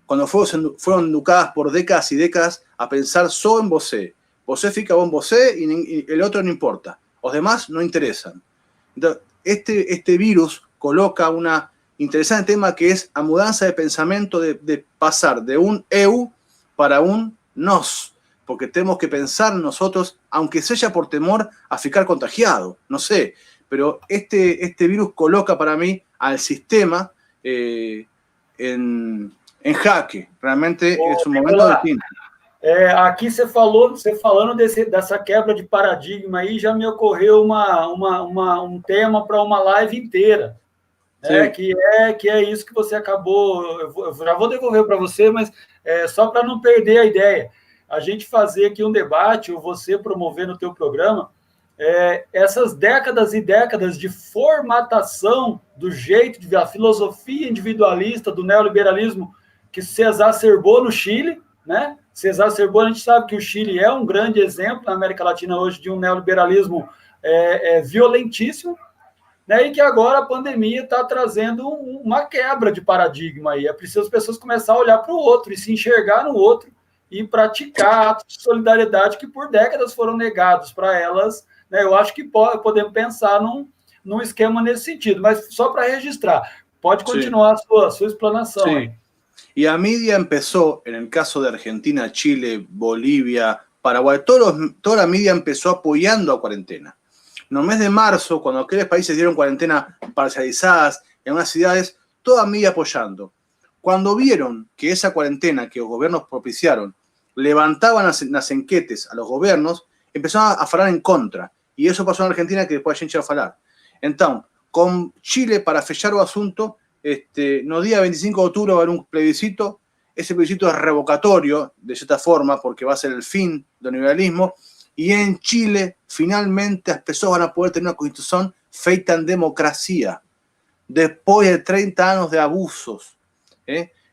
Quando foram educadas por décadas e décadas a pensar só em você. Você fica bom você e o outro não importa. Os demás não interessam. Então, este virus coloca una interesante tema que es a mudanza de pensamiento de pasar de un eu para un nos, porque tenemos que pensar nosotros, aunque sea por temor a ficar contagiado, no sé, pero este virus coloca para mí al sistema en jaque, realmente es un momento distinto. Aqui você falando dessa quebra de paradigma aí, já me ocorreu um tema para uma live inteira, né? Que é isso que você acabou. Eu já vou devolver para você, mas só para não perder a ideia. A gente fazer aqui um debate, ou você promover no teu programa, essas décadas e décadas de formatação do jeito de ver a filosofia individualista do neoliberalismo que se exacerbou no Chile, né? Se exacerbou, a gente sabe que o Chile é um grande exemplo na América Latina hoje de um neoliberalismo violentíssimo, né? E que agora a pandemia está trazendo uma quebra de paradigma aí. É preciso as pessoas começar a olhar para o outro e se enxergar no outro e praticar atos de solidariedade que por décadas foram negados para elas, né? Eu acho que podemos pensar num esquema nesse sentido, mas só para registrar. Pode continuar a sua explanação aí. Y a media empezó, en el caso de Argentina, Chile, Bolivia, Paraguay, toda la media empezó apoyando a cuarentena. En el mes de marzo, cuando aquellos países dieron cuarentena parcializadas en unas ciudades, toda media apoyando. Cuando vieron que esa cuarentena que los gobiernos propiciaron levantaban las enquetes a los gobiernos, empezaron a falar en contra. Y eso pasó en Argentina, que después a gente va a falar. Entonces, con Chile, para fechar el asunto, no día 25 de octubre va a haber un plebiscito. Ese plebiscito es revocatorio, de cierta forma, porque va a ser el fin del neoliberalismo. Y en Chile, finalmente, las personas van a poder tener una constitución feita en democracia, después de 30 años de abusos.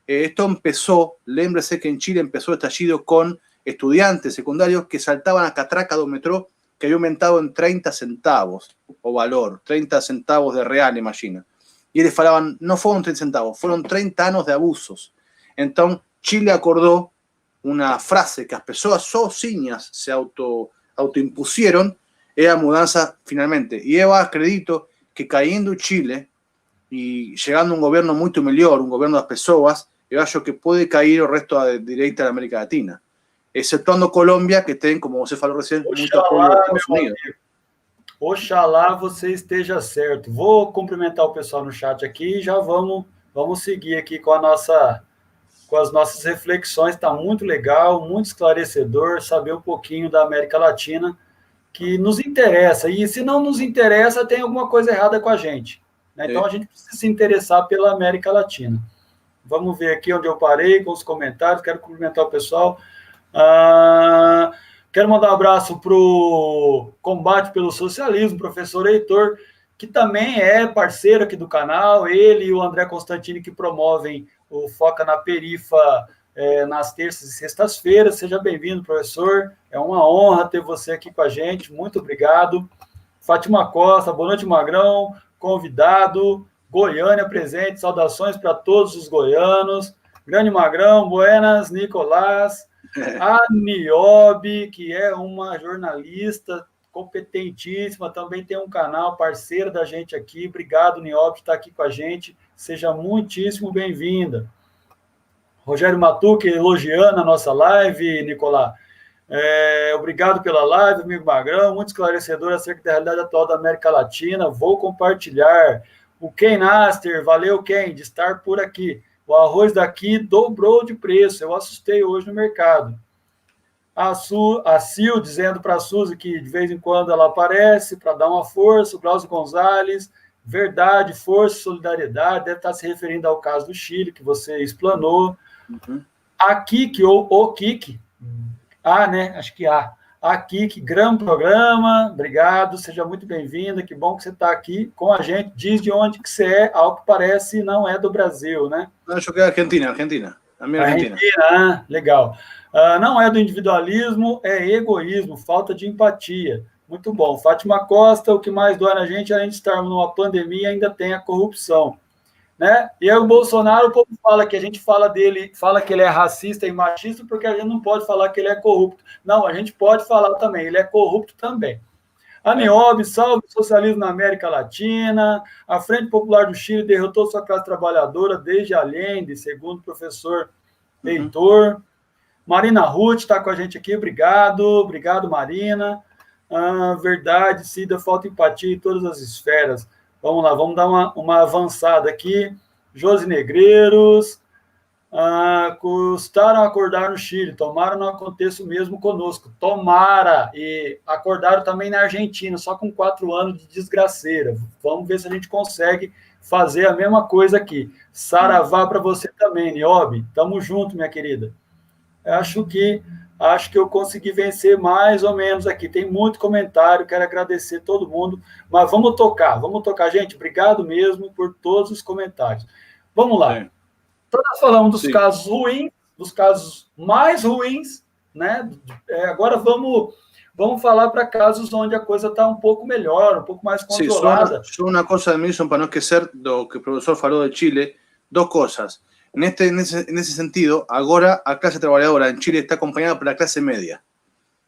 Esto empezó, lémbrese que en Chile empezó el estallido con estudiantes secundarios que saltaban a catraca de un metro que había aumentado en 30 centavos, o valor, 30 centavos de real, imagina. Y ellos falaban, no fueron 30 centavos, fueron 30 años de abusos. Entonces, Chile acordó una frase que las personas sozinhas se autoimpusieron, era mudanza finalmente. Y yo acredito que cayendo Chile y llegando a un gobierno muy mejor, un gobierno de las personas, yo acho que puede caer el resto de direita de América Latina. Exceptuando Colômbia, que tem, como você falou recente, muito apoio dos Estados Unidos. Oxalá você esteja certo. Vou cumprimentar o pessoal no chat aqui e já vamos seguir aqui com as nossas reflexões. Está muito legal, muito esclarecedor, saber um pouquinho da América Latina, que nos interessa. E se não nos interessa, tem alguma coisa errada com a gente, né? Então, a gente precisa se interessar pela América Latina. Vamos ver aqui onde eu parei com os comentários. Quero cumprimentar o pessoal. Quero mandar um abraço para o Combate pelo Socialismo, professor Heitor, que também é parceiro aqui do canal, ele e o André Constantini, que promovem o Foca na Perifa nas terças e sextas-feiras. Seja bem-vindo, professor, é uma honra ter você aqui com a gente, muito obrigado. Fátima Costa, boa noite, Magrão, convidado, Goiânia presente, saudações para todos os goianos, grande Magrão, buenas, Nicolás, a Niobe, que é uma jornalista competentíssima, também tem um canal, parceira da gente aqui. Obrigado, Niobe, por estar aqui com a gente. Seja muitíssimo bem-vinda. Rogério Matuque elogiando a nossa live, Nicolás. Obrigado pela live, amigo Magrão, muito esclarecedor acerca da realidade atual da América Latina. Vou compartilhar. O Ken Naster, valeu, Ken, de estar por aqui. O arroz daqui dobrou de preço, eu assustei hoje no mercado. A Sil dizendo para a Suzy que de vez em quando ela aparece para dar uma força. O Glaucio Gonzalez, verdade, força, solidariedade, deve estar se referindo ao caso do Chile, que você explanou. Uhum. A Kik, ou o Kik, né? Acho que a Kik, grande programa, obrigado, seja muito bem-vinda, que bom que você está aqui com a gente. Diz de onde que você é, ao que parece não é do Brasil, né? Não, acho que é Argentina. A minha Argentina. Legal. Não é do individualismo, é egoísmo, falta de empatia. Muito bom. Fátima Costa, o que mais dói na gente, além de estarmos numa pandemia, ainda tem a corrupção. Né? E aí o Bolsonaro, o povo fala que a gente fala dele, fala que ele é racista e machista, porque a gente não pode falar que ele é corrupto. Não, a gente pode falar também, ele é corrupto também. A Niobe, salve o socialismo na América Latina. A Frente Popular do Chile derrotou sua classe trabalhadora desde Allende, segundo o professor Heitor. Marina Ruth está com a gente aqui, obrigado, Marina. Verdade, Cida, falta empatia em todas as esferas. Vamos lá, vamos dar uma avançada aqui. Josi Negreiros, custaram acordar no Chile, tomara não aconteça o mesmo conosco, tomara, e acordaram também na Argentina, só com 4 anos de desgraceira. Vamos ver se a gente consegue fazer a mesma coisa aqui. Saravá para você também, Niobe, tamo junto, minha querida. Acho que eu consegui vencer mais ou menos aqui. Tem muito comentário, quero agradecer todo mundo, mas vamos tocar. Gente, obrigado mesmo por todos os comentários. Vamos lá. Sim. Então, nós falamos dos casos ruins, dos casos mais ruins, né? Agora vamos falar para casos onde a coisa está um pouco melhor, um pouco mais controlada. Só uma coisa, Milson, para não esquecer do que o professor falou de Chile, 2 coisas. En ese sentido, ahora a clase trabajadora en Chile está acompañada por la clase media,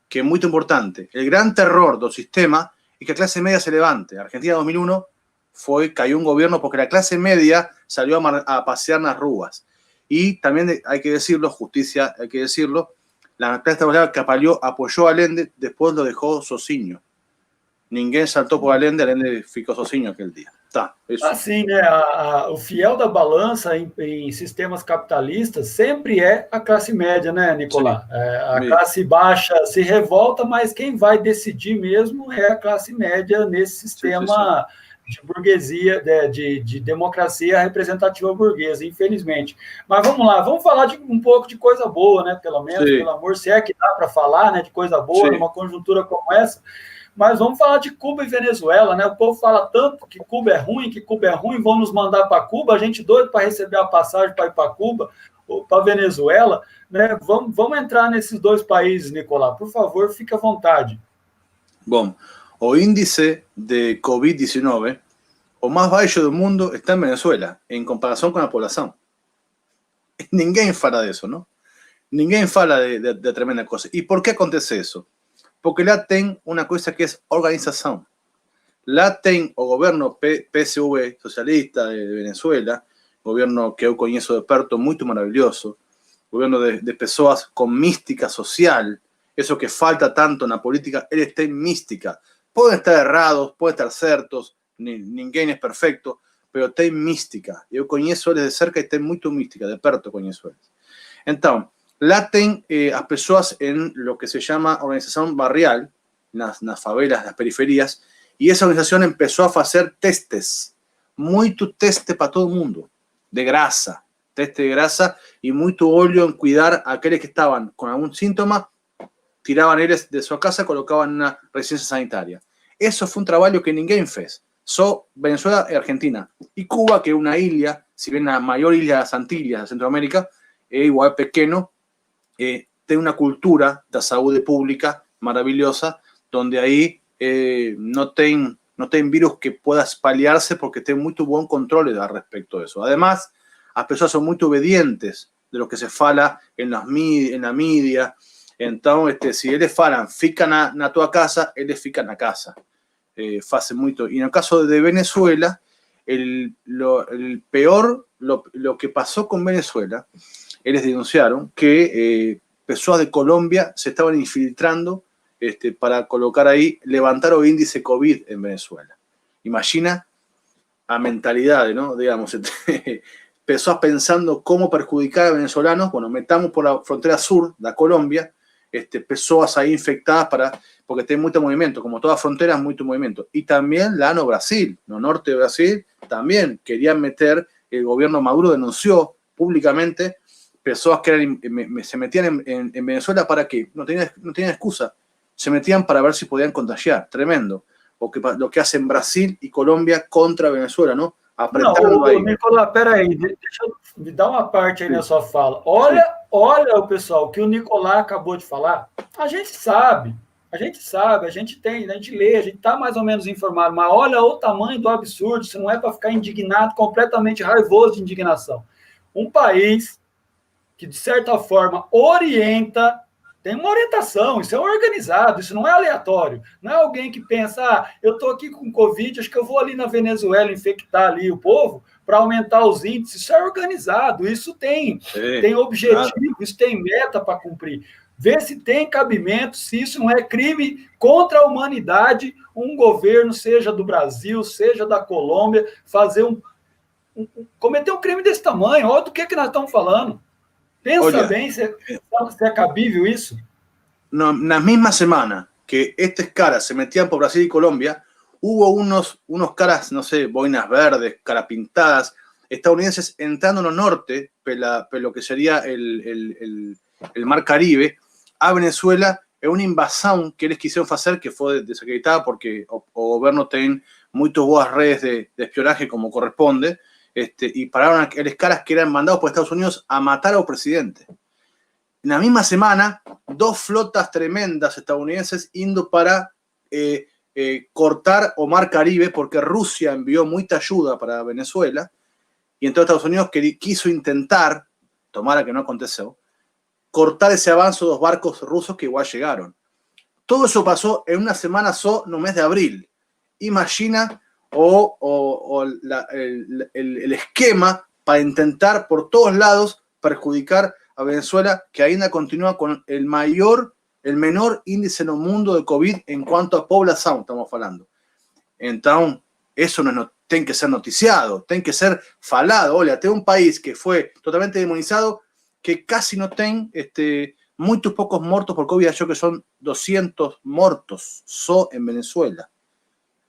que es muy importante. El gran terror del sistema es que la clase media se levante. Argentina 2001 cayó un gobierno porque la clase media salió a pasear las rúas. Y también hay que decirlo, justicia, hay que decirlo, la clase trabajadora que apoyó a Allende, después lo dejó sozinho. Ninguém saltou por Allende ficou sozinho aquele dia. Tá, isso. Assim, né? O fiel da balança em sistemas capitalistas sempre é a classe média, né, Nicolás? A classe baixa se revolta, mas quem vai decidir mesmo é a classe média nesse sistema de burguesia, de democracia representativa burguesa, infelizmente. Mas vamos lá, vamos falar um pouco de coisa boa, né? Pelo menos, pelo amor, se é que dá para falar, né, de coisa boa numa conjuntura como essa. Mas vamos falar de Cuba e Venezuela, né? O povo fala tanto que Cuba é ruim, vão nos mandar para Cuba, a gente doido para receber a passagem para ir para Cuba ou para Venezuela, né? Vamos entrar nesses 2 países, Nicolás, por favor, fique à vontade. Bom, o índice de COVID-19, o mais baixo do mundo, está em Venezuela, em comparação com a população. Ninguém fala disso, não? Ninguém fala de tremenda coisa. E por que acontece isso? Porque lá tem uma coisa que é organização. Lá tem o governo PSV socialista de Venezuela, governo que eu conheço de perto, muito maravilhoso, governo de pessoas com mística social, isso que falta tanto na política, eles têm mística. Podem estar errados, podem estar certos, ninguém é perfeito, mas tem mística. Eu conheço eles de cerca e tem muito mística, de perto conheço eles. Então, lá tem as pessoas en lo que se llama organización barrial, nas favelas, nas periferias, y esa organización empezó a hacer testes, muito teste para todo el mundo, de grasa, teste de grasa y muito olho en cuidar a aquellos que estaban con algún síntoma, tiraban ellos de su casa, colocaban en una residencia sanitaria. Eso fue un trabajo que ninguém fez, só Venezuela y Argentina. Y Cuba, que es una isla, si bien la mayor isla de las Antillas de Centroamérica, es igual pequeño, tem uma cultura da saúde pública maravilhosa, onde aí não tem vírus que pueda espalhar-se porque tem muito bom controle a respeito disso. Además, as pessoas são muito obedientes de lo que se fala na mídia. Então, se eles falam, fica na tua casa, eles ficam na casa. Fazem muito. E no caso de Venezuela, lo que pasó con Venezuela, ellos denunciaron que personas de Colombia se estaban infiltrando para colocar ahí, levantar o índice COVID en Venezuela. Imagina a mentalidades, ¿no? Digamos, personas pensando cómo perjudicar a venezolanos, bueno, metamos por la frontera sur de Colombia, personas ahí infectadas porque tiene mucho movimiento, como todas fronteras, mucho movimiento. Y también la ANO Brasil, no norte de Brasil, también querían meter, el gobierno Maduro denunció públicamente personas que se metían en Venezuela para qué, no tenían excusa, se metían para ver si podían contagiar, tremendo, porque lo que hacen Brasil y Colombia contra Venezuela, ¿no? Apretando aí. Nicolás, peraí, deixa eu me dar uma parte aí na sua fala. Olha o pessoal, o que o Nicolás acabou de falar, a gente sabe A gente sabe, a gente lê, a gente está mais ou menos informado, mas olha o tamanho do absurdo, se não é para ficar indignado, completamente raivoso de indignação. Um país que, de certa forma, orienta, tem uma orientação, isso é organizado, isso não é aleatório. Não é alguém que pensa, eu estou aqui com Covid, acho que eu vou ali na Venezuela infectar ali o povo para aumentar os índices. Isso é organizado, isso tem objetivo, isso tem meta para cumprir. Ver se tem cabimento, se isso não é crime contra a humanidade, um governo, seja do Brasil, seja da Colômbia, cometer um crime desse tamanho. Olha do que nós estamos falando. Pensa bem se é cabível isso. No, la misma semana que estos caras se metían por Brasil y Colombia, hubo unos caras, no sé, boinas verdes, cara pintadas, estadounidenses entrando en el norte, lo que sería el Mar Caribe, a Venezuela, en una invasión que ellos quisieron hacer, que fue desacreditada porque o gobierno tiene muchas boas redes de espionaje como corresponde, y pararon a aquellos caras que eran mandados por Estados Unidos a matar al presidente. En la misma semana, 2 flotas tremendas estadounidenses indo para cortar o Mar Caribe, porque Rusia envió mucha ayuda para Venezuela, y entonces Estados Unidos quiso intentar, tomara que no aconteció, cortar ese avance de 2 barcos rusos que igual llegaron. Todo eso pasó en una semana solo, no mes de abril. Imagina el esquema para intentar por todos lados perjudicar a Venezuela, que ainda continúa con el menor índice en el mundo de COVID en cuanto a población, estamos hablando. Entonces, eso no tiene que ser noticiado, tiene que ser falado. Olha, tiene un país que fue totalmente demonizado, que casi no tiene muchos pocos muertos por COVID, yo que son 200 muertos solo en Venezuela.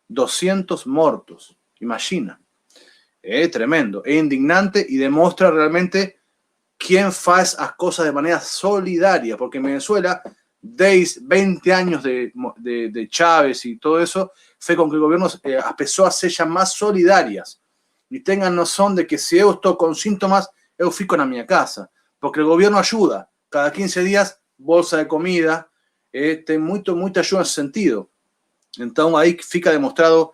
200 muertos, imagina. Tremendo, es indignante y demuestra realmente quién hace las cosas de manera solidaria, porque en Venezuela, 20 años de Chávez y todo eso, fue con que el gobierno empezó a ser ya más solidarias. Y tengan noción de que si yo estoy con síntomas, yo fico en mi casa, porque el gobierno ayuda. Cada 15 días, bolsa de comida, tiene mucha ayuda en ese sentido. Entonces, ahí fica demostrado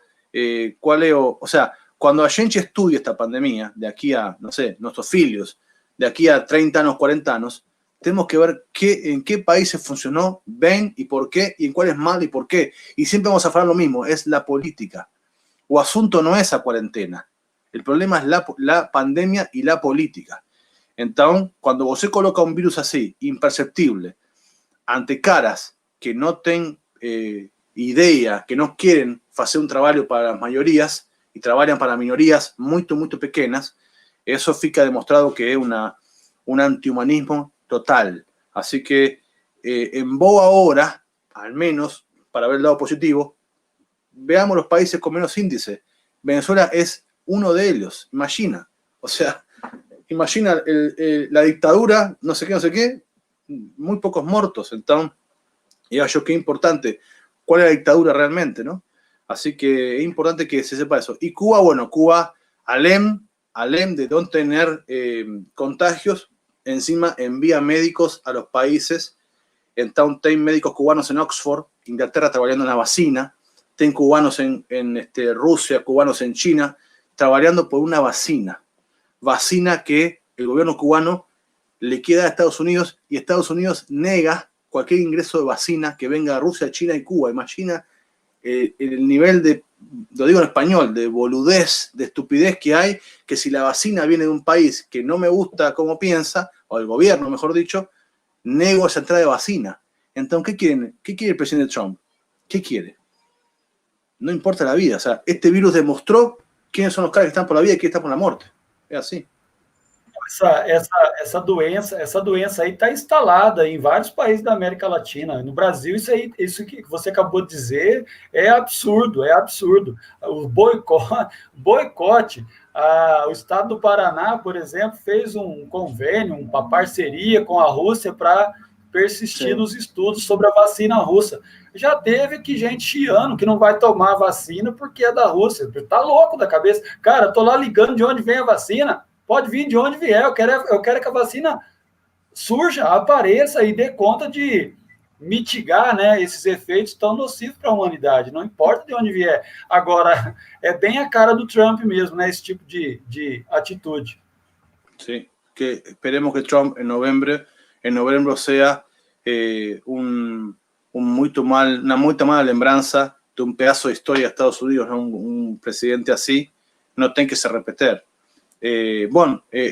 cuál es, o sea, cuando a gente estudia esta pandemia, de aquí a, no sé, nuestros filios, de aquí a 30 años, 40 años, tenemos que ver en qué países funcionó bien y por qué, y en cuáles mal y por qué. Y siempre vamos a hablar lo mismo, es la política. O asunto no es la cuarentena. El problema es la pandemia y la política. Entonces, cuando vos se coloca un virus así, imperceptible, ante caras que no tienen idea, que no quieren hacer un trabajo para las mayorías y trabajan para minorías muy pequeñas, eso fica demostrado que es un antihumanismo total. Así que en boa hora, al menos para ver el lado positivo, veamos los países con menos índice. Venezuela es uno de ellos, imagina. O sea, imagina la dictadura, no sé qué, muy pocos muertos. Entonces, yo qué importante, cuál es la dictadura realmente, ¿no? Así que es importante que se sepa eso. Y Cuba, bueno, Cuba, alem de no tener contagios, encima envía médicos a los países. Entonces, hay médicos cubanos en Oxford, Inglaterra, trabajando en la vacina. Ten cubanos en Rusia, cubanos en China, trabajando por una vacina que el gobierno cubano le queda a Estados Unidos, y Estados Unidos nega cualquier ingreso de vacina que venga de Rusia, China y Cuba. Imagina el nivel de, lo digo en español, de boludez, de estupidez que hay, que si la vacina viene de un país que no me gusta cómo piensa, o el gobierno, mejor dicho, nego esa entrada de vacina. Entonces, ¿qué quiere el presidente Trump? ¿Qué quiere? No importa la vida. O sea, este virus demostró quiénes son los caras que están por la vida y quiénes están por la muerte. É assim. Essa doença aí está instalada em vários países da América Latina. No Brasil, isso que você acabou de dizer é absurdo, é absurdo. O boicote, o estado do Paraná, por exemplo, fez um convênio, uma parceria com a Rússia para persistir nos estudos sobre a vacina russa. Já teve que gente chiando que não vai tomar a vacina porque é da Rússia. Tá louco da cabeça. Cara, tô lá ligando de onde vem a vacina. Pode vir de onde vier. Eu quero que a vacina surja, apareça e dê conta de mitigar, né, esses efeitos tão nocivos para a humanidade, não importa de onde vier. Agora, é bem a cara do Trump mesmo, né, esse tipo de atitude. Sí, que esperemos que Trump en noviembre sea una muy mala lembranza de un pedazo de historia de Estados Unidos, ¿no? Un presidente así no tiene que se repetir.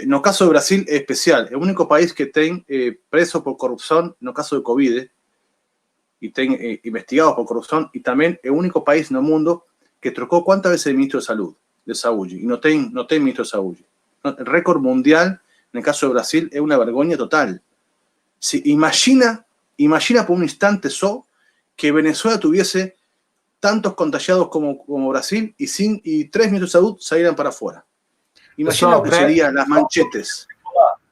No caso de Brasil es especial, el único país que tem preso por corrupción no caso de COVID y ten investigados por corrupción, y también el único país en el mundo que trocó cuántas veces el ministro de Salud, de Saúde, y no tem ministro de Saúde. El récord mundial, en el caso de Brasil, es una vergüenza total. Si, imagina por un instante que Venezuela tuviese tantos contagiados como Brasil y 3 ministros de salud salieran para afuera. Imagina Pessoal, o que seriam as manchetes.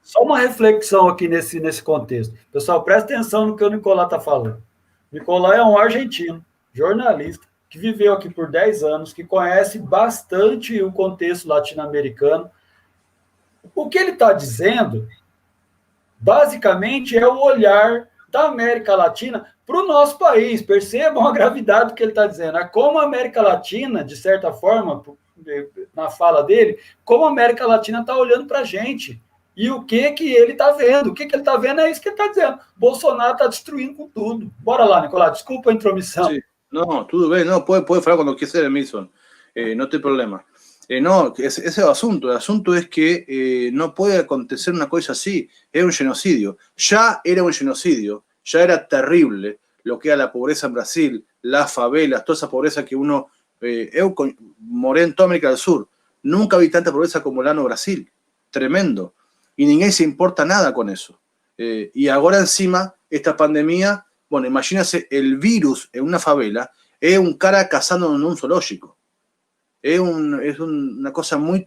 Só uma reflexão aqui nesse contexto. Pessoal, presta atenção no que o Nicolás está falando. Nicolás é um argentino, jornalista, que viveu aqui por 10 anos, que conhece bastante o contexto latino-americano. O que ele está dizendo, basicamente, é o olhar da América Latina para o nosso país. Percebam a gravidade do que ele está dizendo. É como a América Latina, de certa forma, na fala dele, como a América Latina está olhando para a gente. E o que ele está vendo? O que ele está vendo é isso que ele está dizendo. Bolsonaro está destruindo com tudo. Bora lá, Nicolás. Desculpa a intromissão. Sí. No, tudo bem. No, puede falar cuando quiera, Milson. No tem problema. No, ese es el asunto. El asunto es que no puede acontecer una cosa así. Es un genocidio. Ya era un genocidio. Ya era terrible lo que era la pobreza en Brasil, las favelas, toda esa pobreza que uno... eu moré en toda América del Sur. Nunca vi tanta pobreza como la no Brasil. Tremendo. Y ninguém se importa nada con eso. Y ahora encima, esta pandemia, bueno, imagínense el virus en una favela, es un cara cazando en un zoológico. Es una cosa muy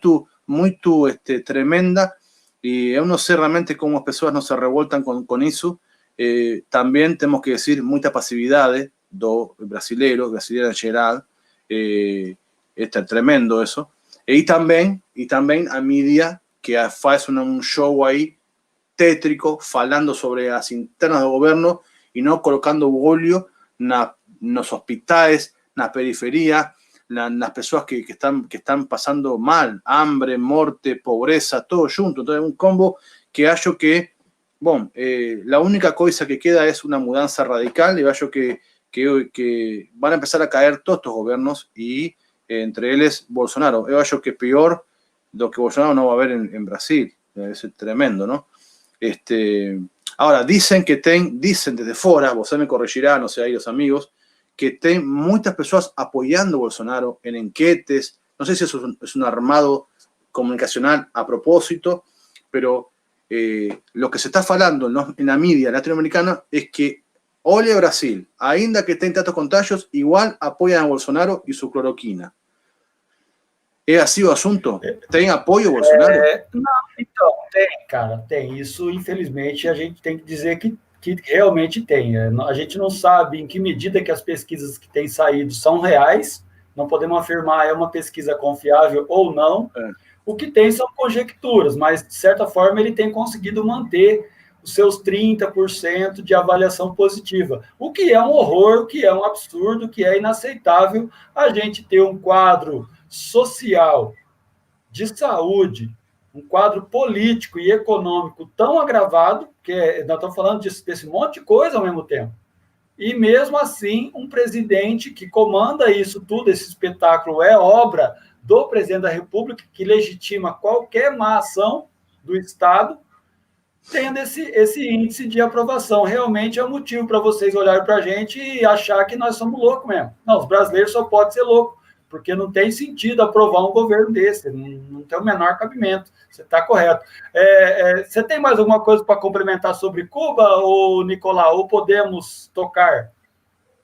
tremenda, y yo no sé realmente cómo las personas no se revoltan con eso. También tenemos que decir mucha pasividad do brasileiro en geral. Está tremendo eso. Y también a mídia que faz un show ahí tétrico, falando sobre las internas del gobierno y no colocando óleo en los hospitales, en la periferia, las personas que están pasando mal, hambre, muerte, pobreza, todo junto. Entonces, un combo que hallo que, bueno, la única cosa que queda es una mudanza radical, y hallo que van a empezar a caer todos estos gobiernos, y entre ellos Bolsonaro. Yo hallo que peor lo que Bolsonaro no va a haber en Brasil. Es tremendo, ¿no? Ahora, dicen desde fuera, vos me corregirán, no sé, ahí los amigos, que tem muchas personas apoyando a Bolsonaro en enquetes. No sé si eso es un armado comunicacional a propósito, pero lo que se está falando en la media latinoamericana es que olha Brasil, ainda que tem tantos contagios, igual apoyan a Bolsonaro y su cloroquina. É assim o assunto? Tem apoio, Bolsonaro? Não, então, tem, cara, tem. Isso, infelizmente, a gente tem que dizer que realmente tem. A gente não sabe em que medida que as pesquisas que têm saído são reais, não podemos afirmar é uma pesquisa confiável ou não. O que tem são conjecturas, mas, de certa forma, ele tem conseguido manter os seus 30% de avaliação positiva, o que é um horror, o que é um absurdo, o que é inaceitável a gente ter um quadro social, de saúde, um quadro político e econômico tão agravado, que nós estamos falando desse monte de coisa ao mesmo tempo, e mesmo assim, um presidente que comanda isso tudo, esse espetáculo é obra do presidente da República, que legitima qualquer má ação do Estado, tendo esse índice de aprovação. Realmente é um motivo para vocês olharem para a gente e achar que nós somos loucos mesmo. Não, os brasileiros só podem ser loucos, porque não tem sentido aprovar um governo desse, não tem o menor cabimento. Você está correto. Você tem mais alguma coisa para complementar sobre Cuba, ou Nicolás, ou podemos tocar?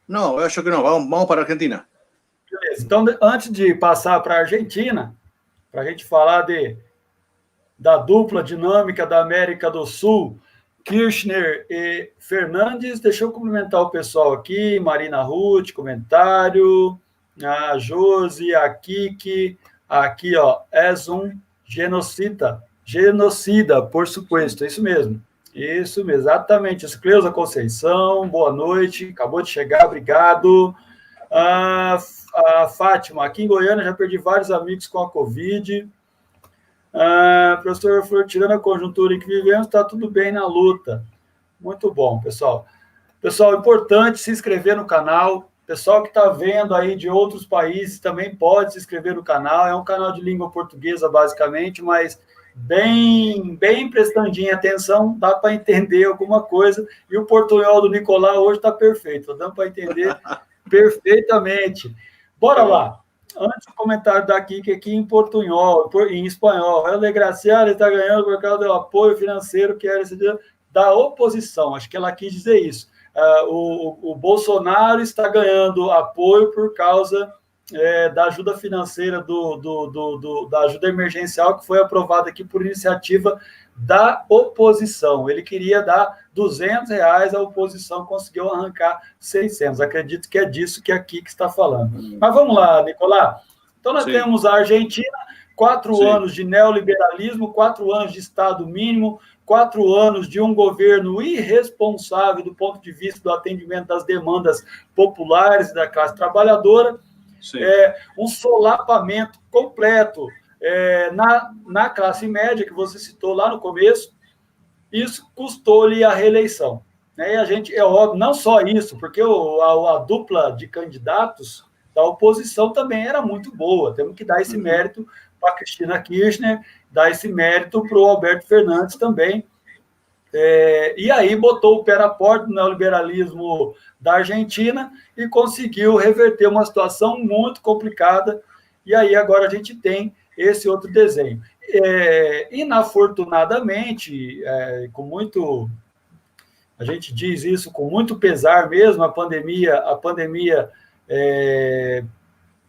Não, eu acho que não. Vamos para a Argentina. Beleza. Então, antes de passar para a Argentina, para a gente falar da dupla dinâmica da América do Sul, Kirchner e Fernandes, deixa eu cumprimentar o pessoal aqui, Marina Ruth, comentário, a Josi, a Kiki, aqui, ó, és um genocida, por supuesto, é isso mesmo. Isso mesmo, exatamente. Cleusa Conceição, boa noite, acabou de chegar, obrigado. A Fátima, aqui em Goiânia já perdi vários amigos com a Covid. Professor Flor, tirando a conjuntura em que vivemos, está tudo bem na luta. Muito bom, pessoal. Pessoal, importante se inscrever no canal. Pessoal que está vendo aí de outros países também pode se inscrever no canal. É um canal de língua portuguesa, basicamente, mas bem prestandinha atenção, dá para entender alguma coisa. E o portunhol do Nicolau hoje está perfeito, dá para entender perfeitamente. Bora lá. Antes do comentário daqui, que aqui em portunhol, em espanhol, ela Graciela está ganhando por causa do apoio financeiro que era da oposição. Acho que ela quis dizer isso. O Bolsonaro está ganhando apoio por causa da ajuda financeira, da ajuda emergencial que foi aprovada aqui por iniciativa da oposição. Ele queria dar R$200, a oposição conseguiu arrancar 600. Acredito que é disso que aqui que está falando. Mas vamos lá, Nicolás. Então, nós temos a Argentina, 4 anos de neoliberalismo, 4 anos de Estado mínimo, 4 anos de um governo irresponsável do ponto de vista do atendimento das demandas populares da classe trabalhadora, um solapamento completo na classe média, que você citou lá no começo. Isso custou-lhe a reeleição. Né? E a gente, é óbvio, não só isso, porque a dupla de candidatos da oposição também era muito boa. Temos que dar esse mérito para a Cristina Kirchner, dar esse mérito para o Alberto Fernandes também. E aí botou o pé na porta do neoliberalismo da Argentina e conseguiu reverter uma situação muito complicada. E aí agora a gente tem esse outro desenho. Inafortunadamente, a gente diz isso com muito pesar mesmo, a pandemia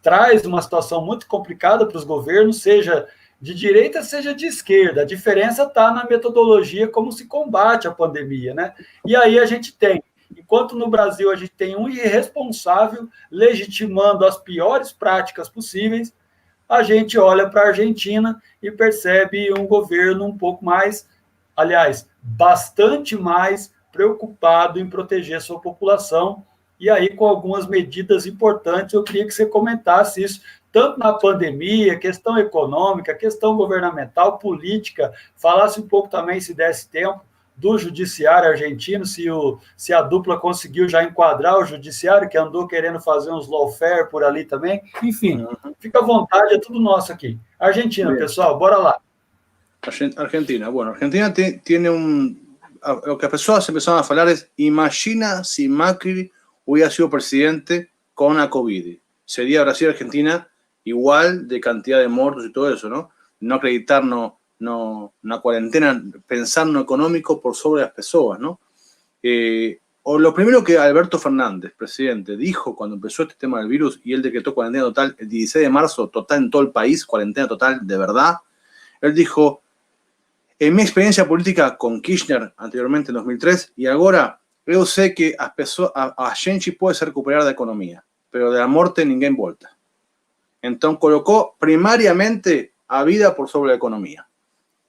traz uma situação muito complicada para os governos, seja de direita, seja de esquerda. A diferença está na metodologia como se combate a pandemia, né? E aí a gente tem, enquanto no Brasil a gente tem um irresponsável legitimando as piores práticas possíveis, a gente olha para a Argentina e percebe um governo um pouco mais, aliás, bastante mais preocupado em proteger a sua população, e aí com algumas medidas importantes. Eu queria que você comentasse isso, tanto na pandemia, questão econômica, questão governamental, política, falasse um pouco também, se desse tempo, do judiciário argentino, se a dupla conseguiu já enquadrar o judiciário, que andou querendo fazer uns lawfare por ali também. Enfim, fica à vontade, é tudo nosso aqui. Argentina, pessoal, bora lá. Argentina, bueno, Argentina tiene lo que las personas empezaron a hablar es: imagina si Macri hubiera sido presidente con la COVID. Sería Brasil y Argentina igual de cantidad de muertos y todo eso, ¿no? No acreditarnos una cuarentena, pensar en lo económico por sobre las personas, ¿no? O lo primero que Alberto Fernández, presidente, dijo cuando empezó este tema del virus y él decretó cuarentena total el 16 de marzo, total en todo el país, cuarentena total de verdad, él dijo: en mi experiencia política con Kirchner anteriormente en 2003 y ahora, yo sé que a gente puede se recuperar de economía, pero de la muerte ninguém volta. Entonces colocó primariamente a vida por sobre la economía.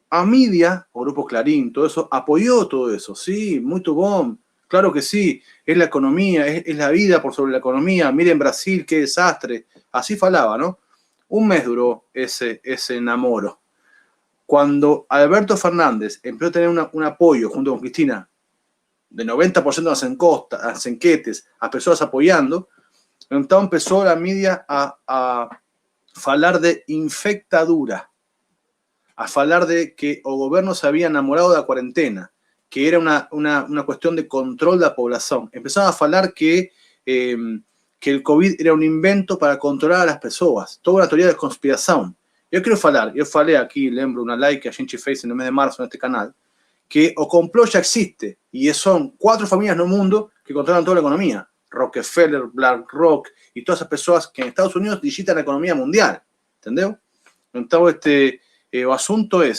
A mídia, o Grupo Clarín, todo eso, apoyó todo eso. Sí, muy bom, claro que sí, es la economía, es la vida por sobre la economía. Miren Brasil, qué desastre. Así falaba, ¿no? Un mes duró ese enamoro. Cuando Alberto Fernández empezó a tener un apoyo junto con Cristina de 90% de las enquetes, a personas apoyando, entonces empezó la media a hablar de infectadura, a hablar de que el gobierno se había enamorado de la cuarentena, que era una cuestión de control de la población. Empezaron a hablar que el COVID era un invento para controlar a las personas, toda una teoría de conspiración. Eu falei aqui, lembro una live que a gente fez no mês de março neste canal, que o complot já existe e são 4 famílias no mundo que controlan toda a economia. Rockefeller, BlackRock e todas as pessoas que em Estados Unidos digitam a economia mundial, entendeu? Então, o assunto é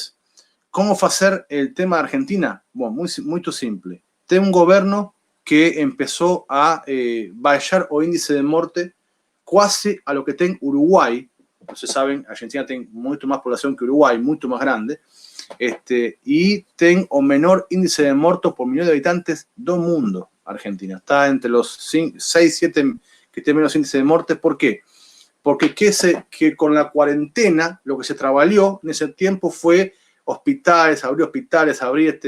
como fazer o tema da Argentina. Bom, muito simples. Tem um governo que começou a baixar o índice de morte quase a lo que tem Uruguai. Vocês sabem, a Argentina tem muito mais população que Uruguai, muito mais grande, y tiene o menor índice de muertos por millón de habitantes do mundo. Argentina está entre los 6, 7 que tiene menos índice de muerte. ¿Por qué? Porque que con la cuarentena lo que se trabajó en ese tiempo fue hospitales, abrir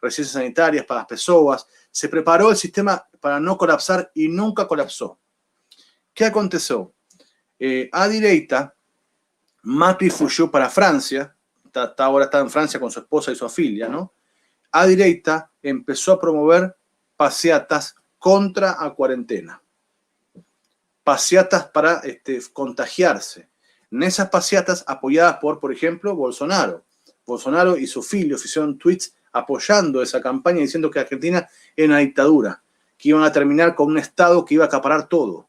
residencias sanitarias para las personas. Se preparó el sistema para no colapsar y nunca colapsó. ¿Qué aconteció? A direita, Macri fugió para Francia, ahora está en Francia con su esposa y su filia, ¿no? A direita empezó a promover passeatas contra a cuarentena. Passeatas para contagiarse. En esas passeatas apoyadas por ejemplo, Bolsonaro. Bolsonaro y su filio hicieron tweets apoyando esa campaña, diciendo que Argentina era una dictadura, que iban a terminar con un Estado que iba a acaparar todo.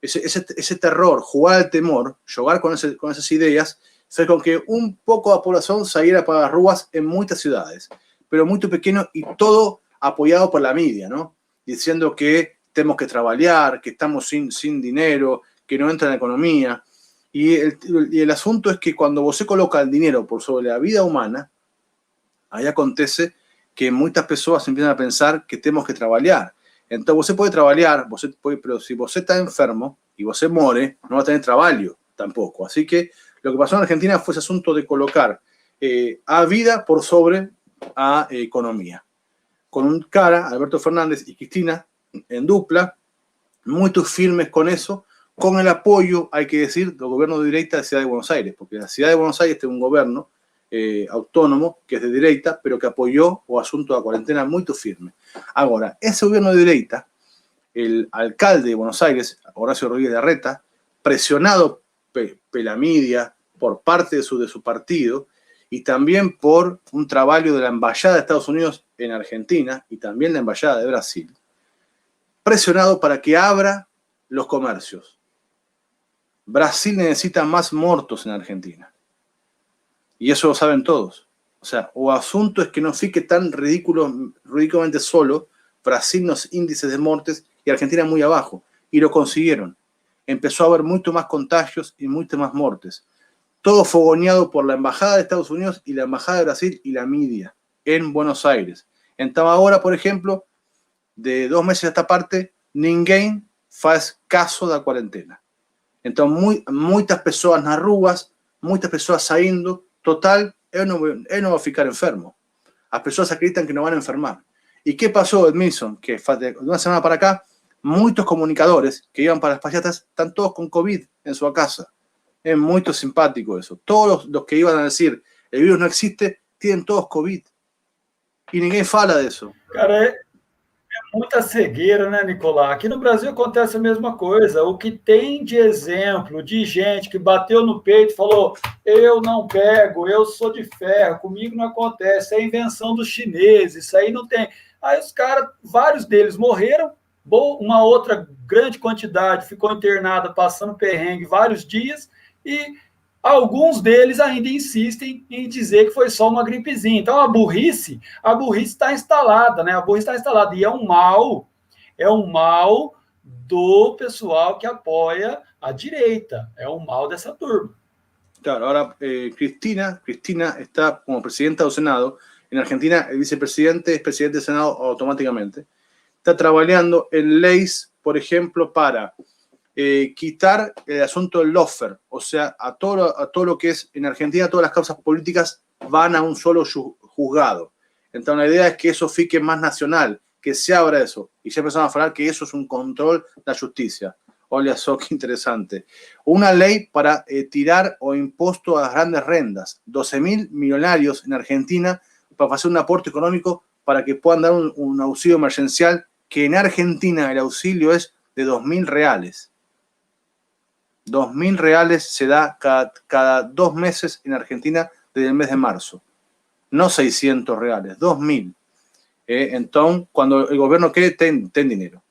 Ese terror, jugar al temor, jugar con esas ideas, fue con que un poco de la población saliera para las ruas en muchas ciudades, pero muy pequeño y todo apoyado por la media, ¿no? Diciendo que tenemos que trabajar, que estamos sin dinero, que no entra en la economía. Y el asunto es que cuando vos se coloca el dinero por sobre la vida humana, ahí acontece que muchas personas empiezan a pensar que tenemos que trabajar. Entonces vos puede trabajar, pero si vos está enfermo y vos se muere, no va a tener trabajo tampoco. Así que lo que pasó en Argentina fue ese asunto de colocar a vida por sobre a economía. Con un cara, Alberto Fernández y Cristina, en dupla, muy firmes con eso, con el apoyo, hay que decir, del gobierno de derecha de la Ciudad de Buenos Aires, porque la Ciudad de Buenos Aires tiene un gobierno autónomo que es de derecha, pero que apoyó o asunto de la cuarentena muy firme. Ahora, ese gobierno de derecha, el alcalde de Buenos Aires, Horacio Rodríguez Larreta, presionado por la media, por parte de su partido, y también por un trabajo de la Embajada de Estados Unidos en Argentina y también la Embajada de Brasil, presionado para que abra los comercios. Brasil necesita más muertos en Argentina. Y eso lo saben todos. O sea, o asunto es que no fique tan ridículamente solo Brasil en los índices de muertes y Argentina muy abajo. Y lo consiguieron. Empezó a haber mucho más contagios y muchas más muertes. Todo fogoneado por la Embajada de Estados Unidos y la Embajada de Brasil y la media en Buenos Aires. Entonces ahora, por ejemplo, de 2 meses a esta parte, ninguém faz caso da cuarentena. Entonces, muchas personas nas ruas, muchas personas saindo, total, él no va a ficar enfermo. Las personas acreditan que no van a enfermar. ¿Y qué pasó, Edmilson? Que de una semana para acá, muchos comunicadores que iban para las passeatas están todos con COVID en su casa. Es muy simpático eso. Todos los que iban a decir el virus no existe, tienen todos COVID. E ninguém fala disso. Cara, é muita cegueira, né, Nicolás? Aqui no Brasil acontece a mesma coisa. O que tem de exemplo de gente que bateu no peito e falou: eu não pego, eu sou de ferro, comigo não acontece, é invenção dos chineses, isso aí não tem. Aí os caras, vários deles morreram, uma outra grande quantidade ficou internada, passando perrengue vários dias, e alguns deles ainda insistem em dizer que foi só uma gripezinha. Então, a burrice está instalada, né? A burrice está instalada. E é um mal do pessoal que apoia a direita. É um mal dessa turma. Claro, ahora Cristina está como presidenta del Senado. En Argentina, el vicepresidente es presidente del Senado automáticamente. Está trabajando en leyes, por ejemplo, para quitar el asunto del lawfare, o sea, a todo lo que es en Argentina, todas las causas políticas van a un solo juzgado. Entonces la idea es que eso fique más nacional, que se abra eso. Y ya empezamos a hablar que eso es un control de la justicia. Olha só que interesante. Una ley para tirar o impuesto a las grandes rendas. 12.000 millonarios en Argentina para hacer un aporte económico para que puedan dar un auxilio emergencial, que en Argentina el auxilio es de 2.000 reales. 2.000 reales se da cada 2 meses en Argentina desde el mes de marzo. No 600 reales, 2.000. Entonces, cuando el gobierno quiere, ten dinero.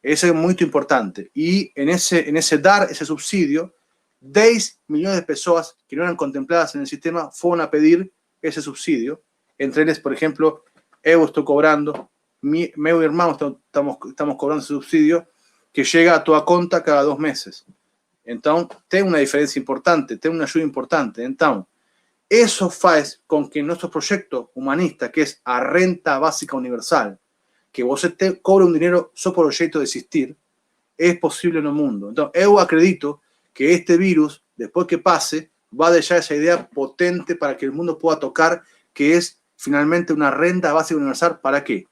Eso es muy importante. Y en ese dar ese subsidio, 10 millones de personas que no eran contempladas en el sistema fueron a pedir ese subsidio. Entre ellos, por ejemplo, yo estoy cobrando, meu hermano estamos cobrando ese subsidio que llega a tu cuenta cada 2 meses. Entonces, tiene una diferencia importante, tiene una ayuda importante. Entonces, Eso faz con que nuestro proyecto humanista, que es a renta básica universal, que vos cobre un dinero só por el jeito de existir, es posible en el mundo. Entonces, yo acredito que este virus, después que pase, va a dejar esa idea potente para que el mundo pueda tocar, que es finalmente una renta básica universal. ¿Para qué?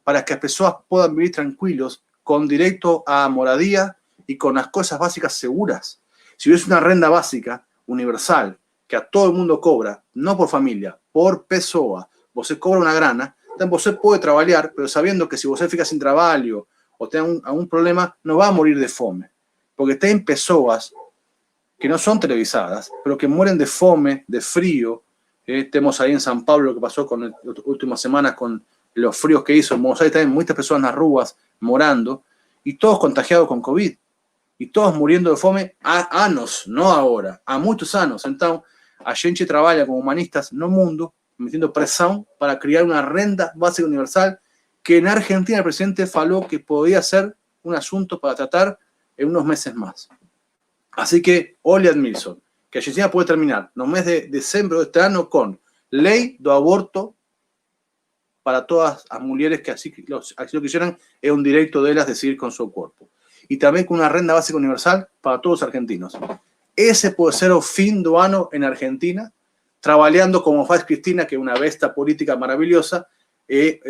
Para que las personas puedan vivir tranquilos, con derecho a moradía y con las cosas básicas seguras. Si hubiese una renta básica universal que a todo el mundo cobra, no por familia, por pessoa, você cobra una grana, entonces você puede trabajar, pero sabiendo que si você fica sin trabajo o tiene algún problema, no va a morir de fome. Porque tem pessoas que no son televisadas, pero que mueren de fome, de frío. Tenemos ahí en San Pablo lo que pasó con las últimas semanas con los fríos que hizo. En Buenos Aires también muchas personas en las ruas morando y todos contagiados con COVID. Y todos muriendo de fome a anos, no ahora, a muchos anos. Entonces, a gente trabaja como humanistas no mundo, metiendo presión para crear una renta básica universal que en Argentina el presidente faló que podía ser un asunto para tratar en unos meses más. Así que, olha, Admilson, que a Argentina puede terminar en el mes de diciembre de este año con ley do aborto para todas las mujeres que así lo quisieran, es un derecho de ellas decidir con su cuerpo. Y también con una renta básica universal para todos los argentinos. Ese puede ser el fin do ano en Argentina, trabajando como faz Cristina, que es una besta política maravillosa,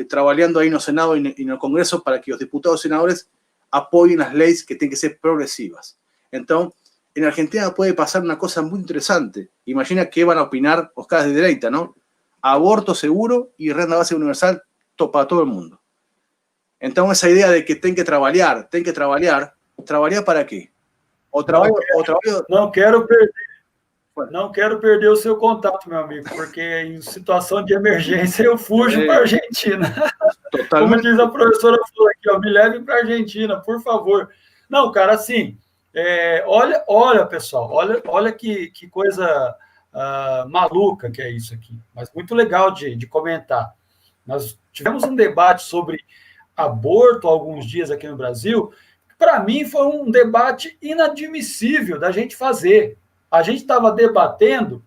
trabajando ahí en el Senado y en el Congreso para que los diputados y senadores apoyen las leyes que tienen que ser progresivas. Entonces, en Argentina puede pasar una cosa muy interesante. Imagina qué van a opinar los caras de derecha, ¿no? Aborto seguro y renta básica universal para todo el mundo. Entonces, esa idea de que tienen que trabajar, ¿trabajar para qué? Não quero perder o seu contato, meu amigo, porque em situação de emergência eu fujo para a Argentina. Como diz a professora Flor aqui, ó, me levem para a Argentina, por favor. Não, cara, assim, olha, pessoal, olha que coisa maluca que é isso aqui, mas muito legal de comentar. Nós tivemos um debate sobre aborto há alguns dias aqui no Brasil. Para mim, foi um debate inadmissível da gente fazer. A gente estava debatendo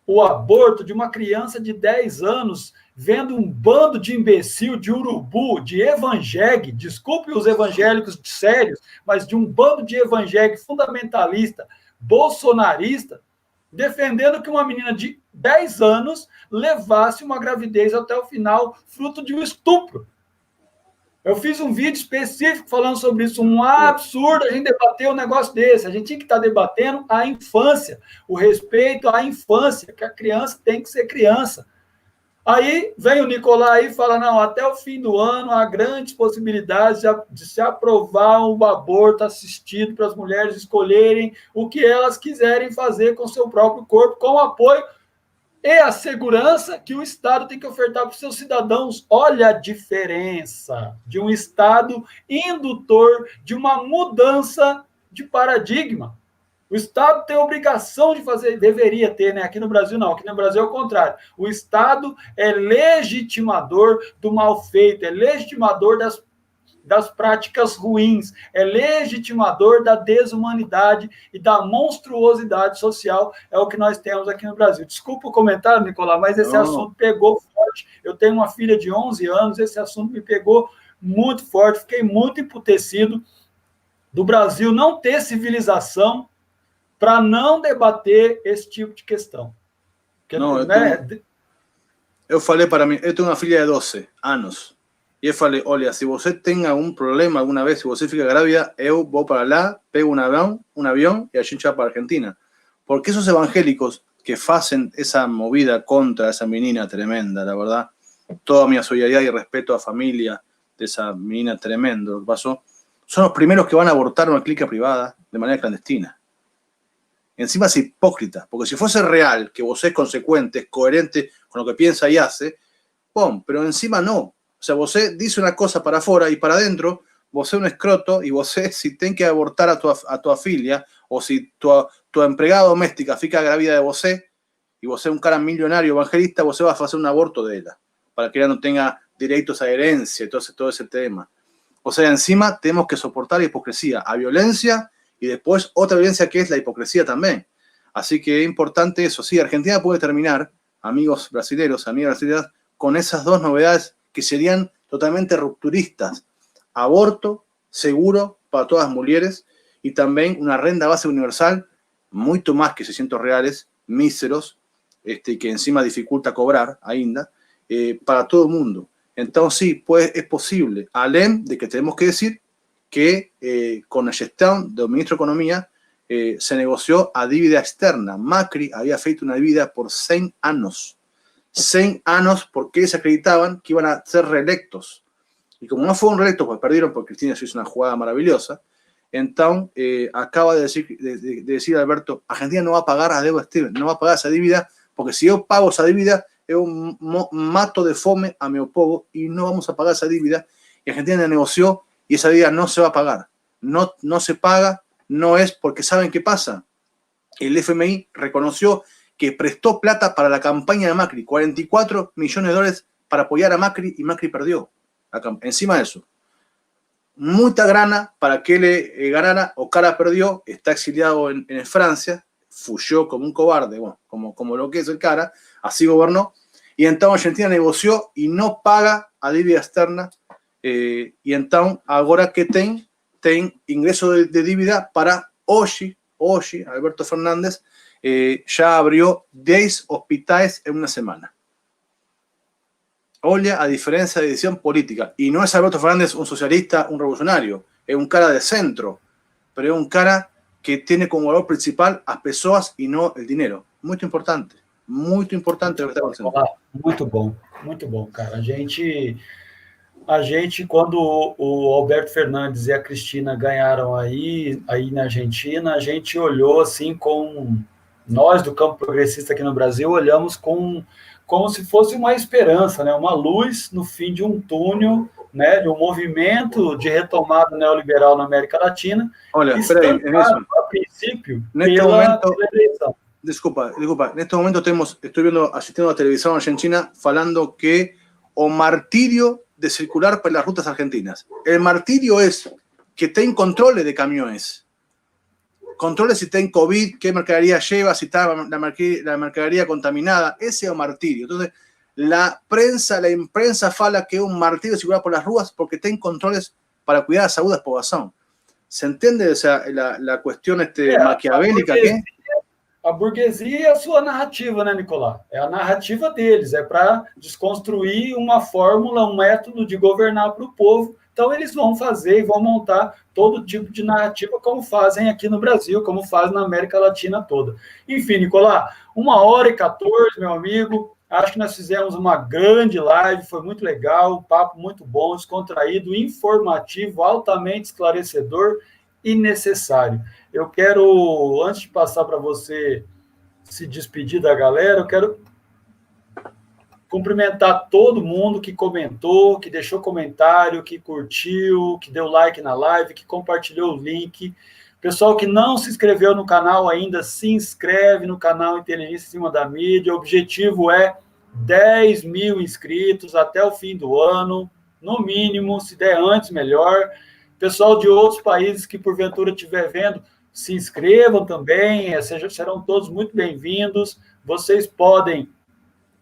o aborto de uma criança de 10 anos, vendo um bando de imbecil, de urubu, de evangélico, desculpe os evangélicos sérios, mas de um bando de evangélico fundamentalista, bolsonarista, defendendo que uma menina de 10 anos levasse uma gravidez até o final, fruto de um estupro. Eu fiz um vídeo específico falando sobre isso, um absurdo a gente debater um negócio desse. A gente tinha que estar debatendo a infância, o respeito à infância, que a criança tem que ser criança. Aí vem o Nicolai e fala, não, até o fim do ano há grandes possibilidades de se aprovar um aborto assistido para as mulheres escolherem o que elas quiserem fazer com o seu próprio corpo, com o apoio e a segurança que o Estado tem que ofertar para os seus cidadãos. Olha a diferença de um Estado indutor, de uma mudança de paradigma. O Estado tem a obrigação de fazer, deveria ter, né? Aqui no Brasil não, aqui no Brasil é o contrário. O Estado é legitimador do mal feito, é legitimador das práticas ruins, é legitimador da desumanidade e da monstruosidade social, é o que nós temos aqui no Brasil. Desculpa o comentário, Nicolás, mas esse assunto pegou forte. Eu tenho uma filha de 11 anos, esse assunto me pegou muito forte, fiquei muito emputecido do Brasil não ter civilização para não debater esse tipo de questão. Porque, não, eu falei para mim, eu tenho uma filha de 12 anos, y yo falei, olha, si você tem algum problema alguna vez, si você fica grávida, eu vou para lá, pego un avión y a gente va para Argentina. Porque esos evangélicos que hacen esa movida contra esa menina tremenda, la verdad, toda mi solidaridad y respeto a la familia de esa menina tremenda, lo que pasó, son los primeros que van a abortar una clínica privada de manera clandestina. Encima es hipócrita, porque si fuese real, que vos es consecuente, es coherente con lo que piensa y hace, ¡pum! Pero encima no. O sea, vos dice una cosa para afuera y para adentro, vos un escroto y vos si ten que abortar a tu filia, o si tu empregada doméstica fica grávida de vos y vos un cara millonario evangelista, vos vas a hacer un aborto de ella, para que ella no tenga derechos a herencia, entonces todo ese tema. O sea, encima tenemos que soportar la hipocresía, a violencia y después otra violencia que es la hipocresía también. Así que es importante eso. Sí, Argentina puede terminar, amigos brasileños, amigas brasileñas, con esas dos novedades que serían totalmente rupturistas. Aborto seguro para todas las mujeres y también una renda base universal, mucho más que 600 reales, míseros, que encima dificulta cobrar ainda, para todo el mundo. Entonces sí, pues es posible, além de que tenemos que decir que con la gestión del ministro de Economía se negoció a dívida externa. Macri había feito una dívida por 100 años. 100 años porque ellos acreditaban que iban a ser reelectos. Y como no fueron reelectos, pues perdieron porque Cristina hizo una jugada maravillosa. Entonces, acaba de decir Alberto, Argentina no va a pagar a deuda externa, no va a pagar esa dívida, porque si yo pago esa dívida, es un mato de fome a mi povo y no vamos a pagar esa dívida. Y Argentina negoció y esa dívida no se va a pagar. No se paga, no es porque ¿saben qué pasa? El FMI reconoció que prestó plata para la campaña de Macri, 44 millones de dólares para apoyar a Macri y Macri perdió. Encima de eso, mucha grana para que le ganara, Ocara perdió, está exiliado en Francia, fuyó como un cobarde, bueno, como lo que es el cara, así gobernó, y entonces Argentina negoció y no paga a dívida externa, y entonces ahora que ten ingreso de dívida para hoy, Alberto Fernández ya abrió 10 hospitales en una semana. Olha a diferencia de decisión política. Y no es Alberto Fernández un socialista, un revolucionario. Es un cara de centro. Pero es un cara que tiene como valor principal as pessoas e não o dinheiro. Muito importante. Muito importante o que está acontecendo. Muito bom, cara. A gente, quando o Alberto Fernandes e a Cristina ganharam aí na Argentina, a gente olhou assim nós do campo progressista aqui no Brasil, olhamos como se fosse uma esperança, né? Uma luz no fim de um túnel, né? De um movimento de retomada neoliberal na América Latina. Olha, espera aí, a princípio, pela eleição. Desculpa. En este momento estoy asistiendo a la televisión argentina falando que o martirio de circular por las rutas argentinas. El martirio es que ten controles de camiones. Controles si ten COVID, qué mercadería lleva, si está la mercadería contaminada. Ese es un martirio. Entonces, la imprensa fala que es un martirio circular por las rutas porque ten controles para cuidar la salud de la población. ¿Se entiende? O sea, la cuestión maquiavélica que... A burguesia é a sua narrativa, né, Nicolás? É a narrativa deles, é para desconstruir uma fórmula, um método de governar para o povo. Então, eles vão fazer e vão montar todo tipo de narrativa, como fazem aqui no Brasil, como fazem na América Latina toda. Enfim, Nicolás, 1h14, meu amigo. Acho que nós fizemos uma grande live, foi muito legal, um papo muito bom, descontraído, informativo, altamente esclarecedor e necessário. Eu quero, antes de passar para você se despedir da galera, eu quero cumprimentar todo mundo que comentou, que deixou comentário, que curtiu, que deu like na live, que compartilhou o link. Pessoal que não se inscreveu no canal ainda, se inscreve no canal Inteligência em Cima da Mídia. O objetivo é 10 mil inscritos até o fim do ano, no mínimo, se der antes, melhor. Pessoal de outros países que porventura estiver vendo, se inscrevam também, serão todos muito bem-vindos. Vocês podem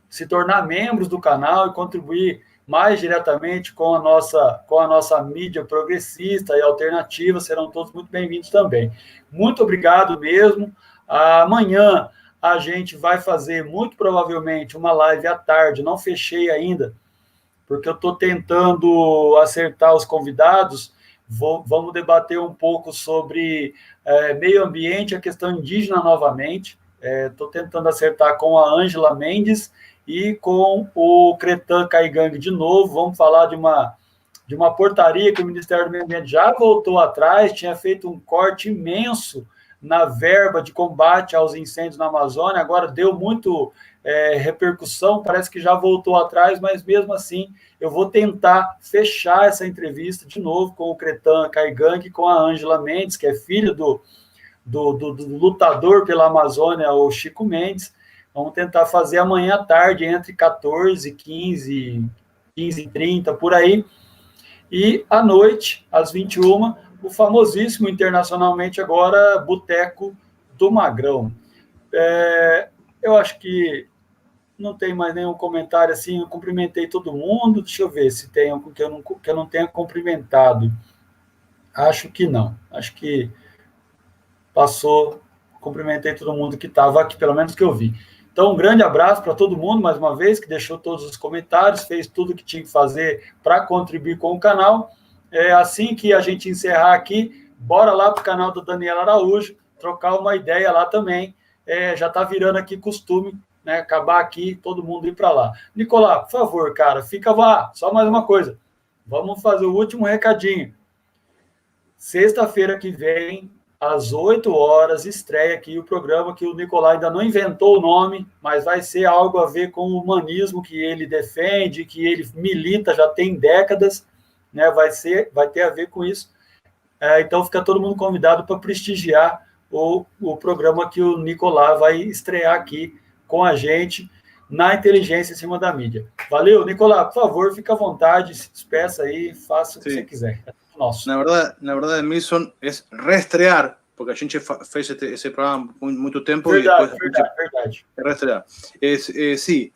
se tornar membros do canal e contribuir mais diretamente com a nossa mídia progressista e alternativa, serão todos muito bem-vindos também. Muito obrigado mesmo. Amanhã a gente vai fazer, muito provavelmente, uma live à tarde, não fechei ainda, porque eu estou tentando acertar os convidados. Vamos debater um pouco sobre meio ambiente, a questão indígena novamente. Estou tentando acertar com a Ângela Mendes e com o Cretan Caigang de novo. Vamos falar de uma portaria que o Ministério do Meio Ambiente já voltou atrás, tinha feito um corte imenso na verba de combate aos incêndios na Amazônia, agora deu muito repercussão, parece que já voltou atrás, mas mesmo assim eu vou tentar fechar essa entrevista de novo com o Cretan Caigang e com a Ângela Mendes, que é filha do lutador pela Amazônia, o Chico Mendes. Vamos tentar fazer amanhã à tarde, entre 14, 15, 15h30, por aí. E à noite, às 21h, o famosíssimo internacionalmente agora Boteco do Magrão. Eu acho que não tem mais nenhum comentário assim. Eu cumprimentei todo mundo. Deixa eu ver se tem algum que eu não tenha cumprimentado. Acho que não. Acho que passou. Cumprimentei todo mundo que estava aqui, pelo menos que eu vi. Então, um grande abraço para todo mundo, mais uma vez, que deixou todos os comentários, fez tudo o que tinha que fazer para contribuir com o canal. Assim que a gente encerrar aqui, bora lá para o canal do Daniel Araújo, trocar uma ideia lá também. Já está virando aqui costume, né? Acabar aqui, todo mundo ir para lá. Nicolás, por favor, cara, fica lá. Só mais uma coisa. Vamos fazer o último recadinho. Sexta-feira que vem, às 8 horas, estreia aqui o programa que o Nicolás ainda não inventou o nome, mas vai ser algo a ver com o humanismo que ele defende, que ele milita já tem décadas, né? Vai ter a ver com isso. Então fica todo mundo convidado para prestigiar o programa que o Nicolás vai estrear aqui com a gente na Inteligência em Cima da Mídia. Valeu, Nicolás, por favor, fica à vontade, se despeça aí, faça o que você quiser. Nosso. Na verdad, Milson, es reestrear, porque a gente fez ese programa muito tempo. Verdade. Reestrear. Sí,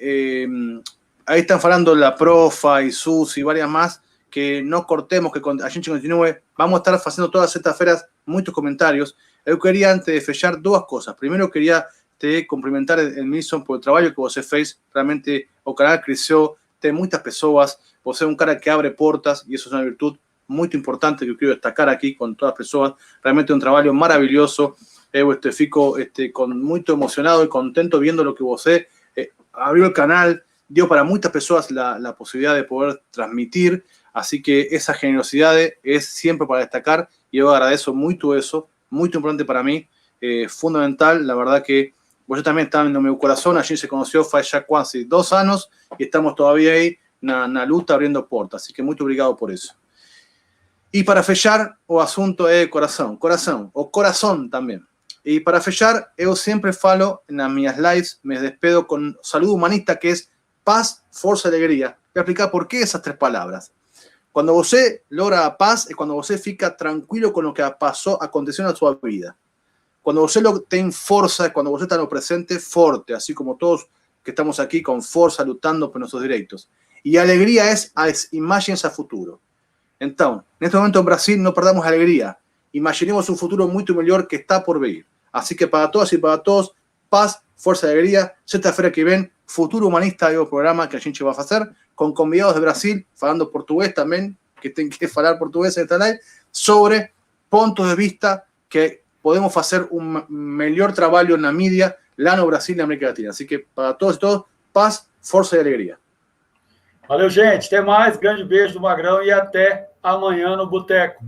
ahí están falando la Profa y Sus y varias más, que no cortemos, que a gente continúe. Vamos a estar haciendo todas estas feiras muchos comentarios. Eu queria, antes de fechar, duas cosas. Primero, queria te cumprimentar, Milson, por el trabalho que você fez. Realmente, o canal cresceu, tem muitas pessoas. Você é um cara que abre portas, y eso es una virtud muito importante que eu quero destacar aqui com todas as pessoas. Realmente um trabalho maravilhoso. Eu fico muito emocionado e contento viendo lo que você abrió el canal, dio para muchas personas la posibilidad de poder transmitir. Así que esa generosidad es siempre para destacar y yo agradezco mucho eso, muy importante para mí, fundamental. La verdad que vos también estás en mi corazón. Allí se conoció hace ya casi 2 años y estamos todavía ahí en la lucha abriendo puertas. Así que muy obrigado por eso. Y para fechar, o asunto é coração o corazón también. Y para fechar, yo siempre falo en las minhas lives, me despedo con saludo humanista, que es paz, força, alegría. Voy a explicar por qué esas 3 palabras. Cuando você logra a paz es cuando você fica tranquilo con lo que aconteció en su vida. Cuando você tem força es cuando você está en lo presente forte, así como todos que estamos aquí con fuerza luchando por nuestros derechos. Y alegría es as imagens a futuro. Então, neste momento en Brasil no perdamos alegría. Imaginemos un futuro muito melhor que está por venir. Así que para todas y para todos, paz, fuerza y alegría. Sexta-feira que vem, Futuro Humanista é o programa que a gente vai fazer con convidados de Brasil, falando portugués también, que tienen que falar portugués en esta live, sobre puntos de vista que podemos hacer un mejor trabajo en la media, lá no Brasil y en América Latina. Así que para todos y todos, paz, fuerza y alegría. Valeu, gente. Até mais. Grande beijo do Magrão e até amanhã no Boteco.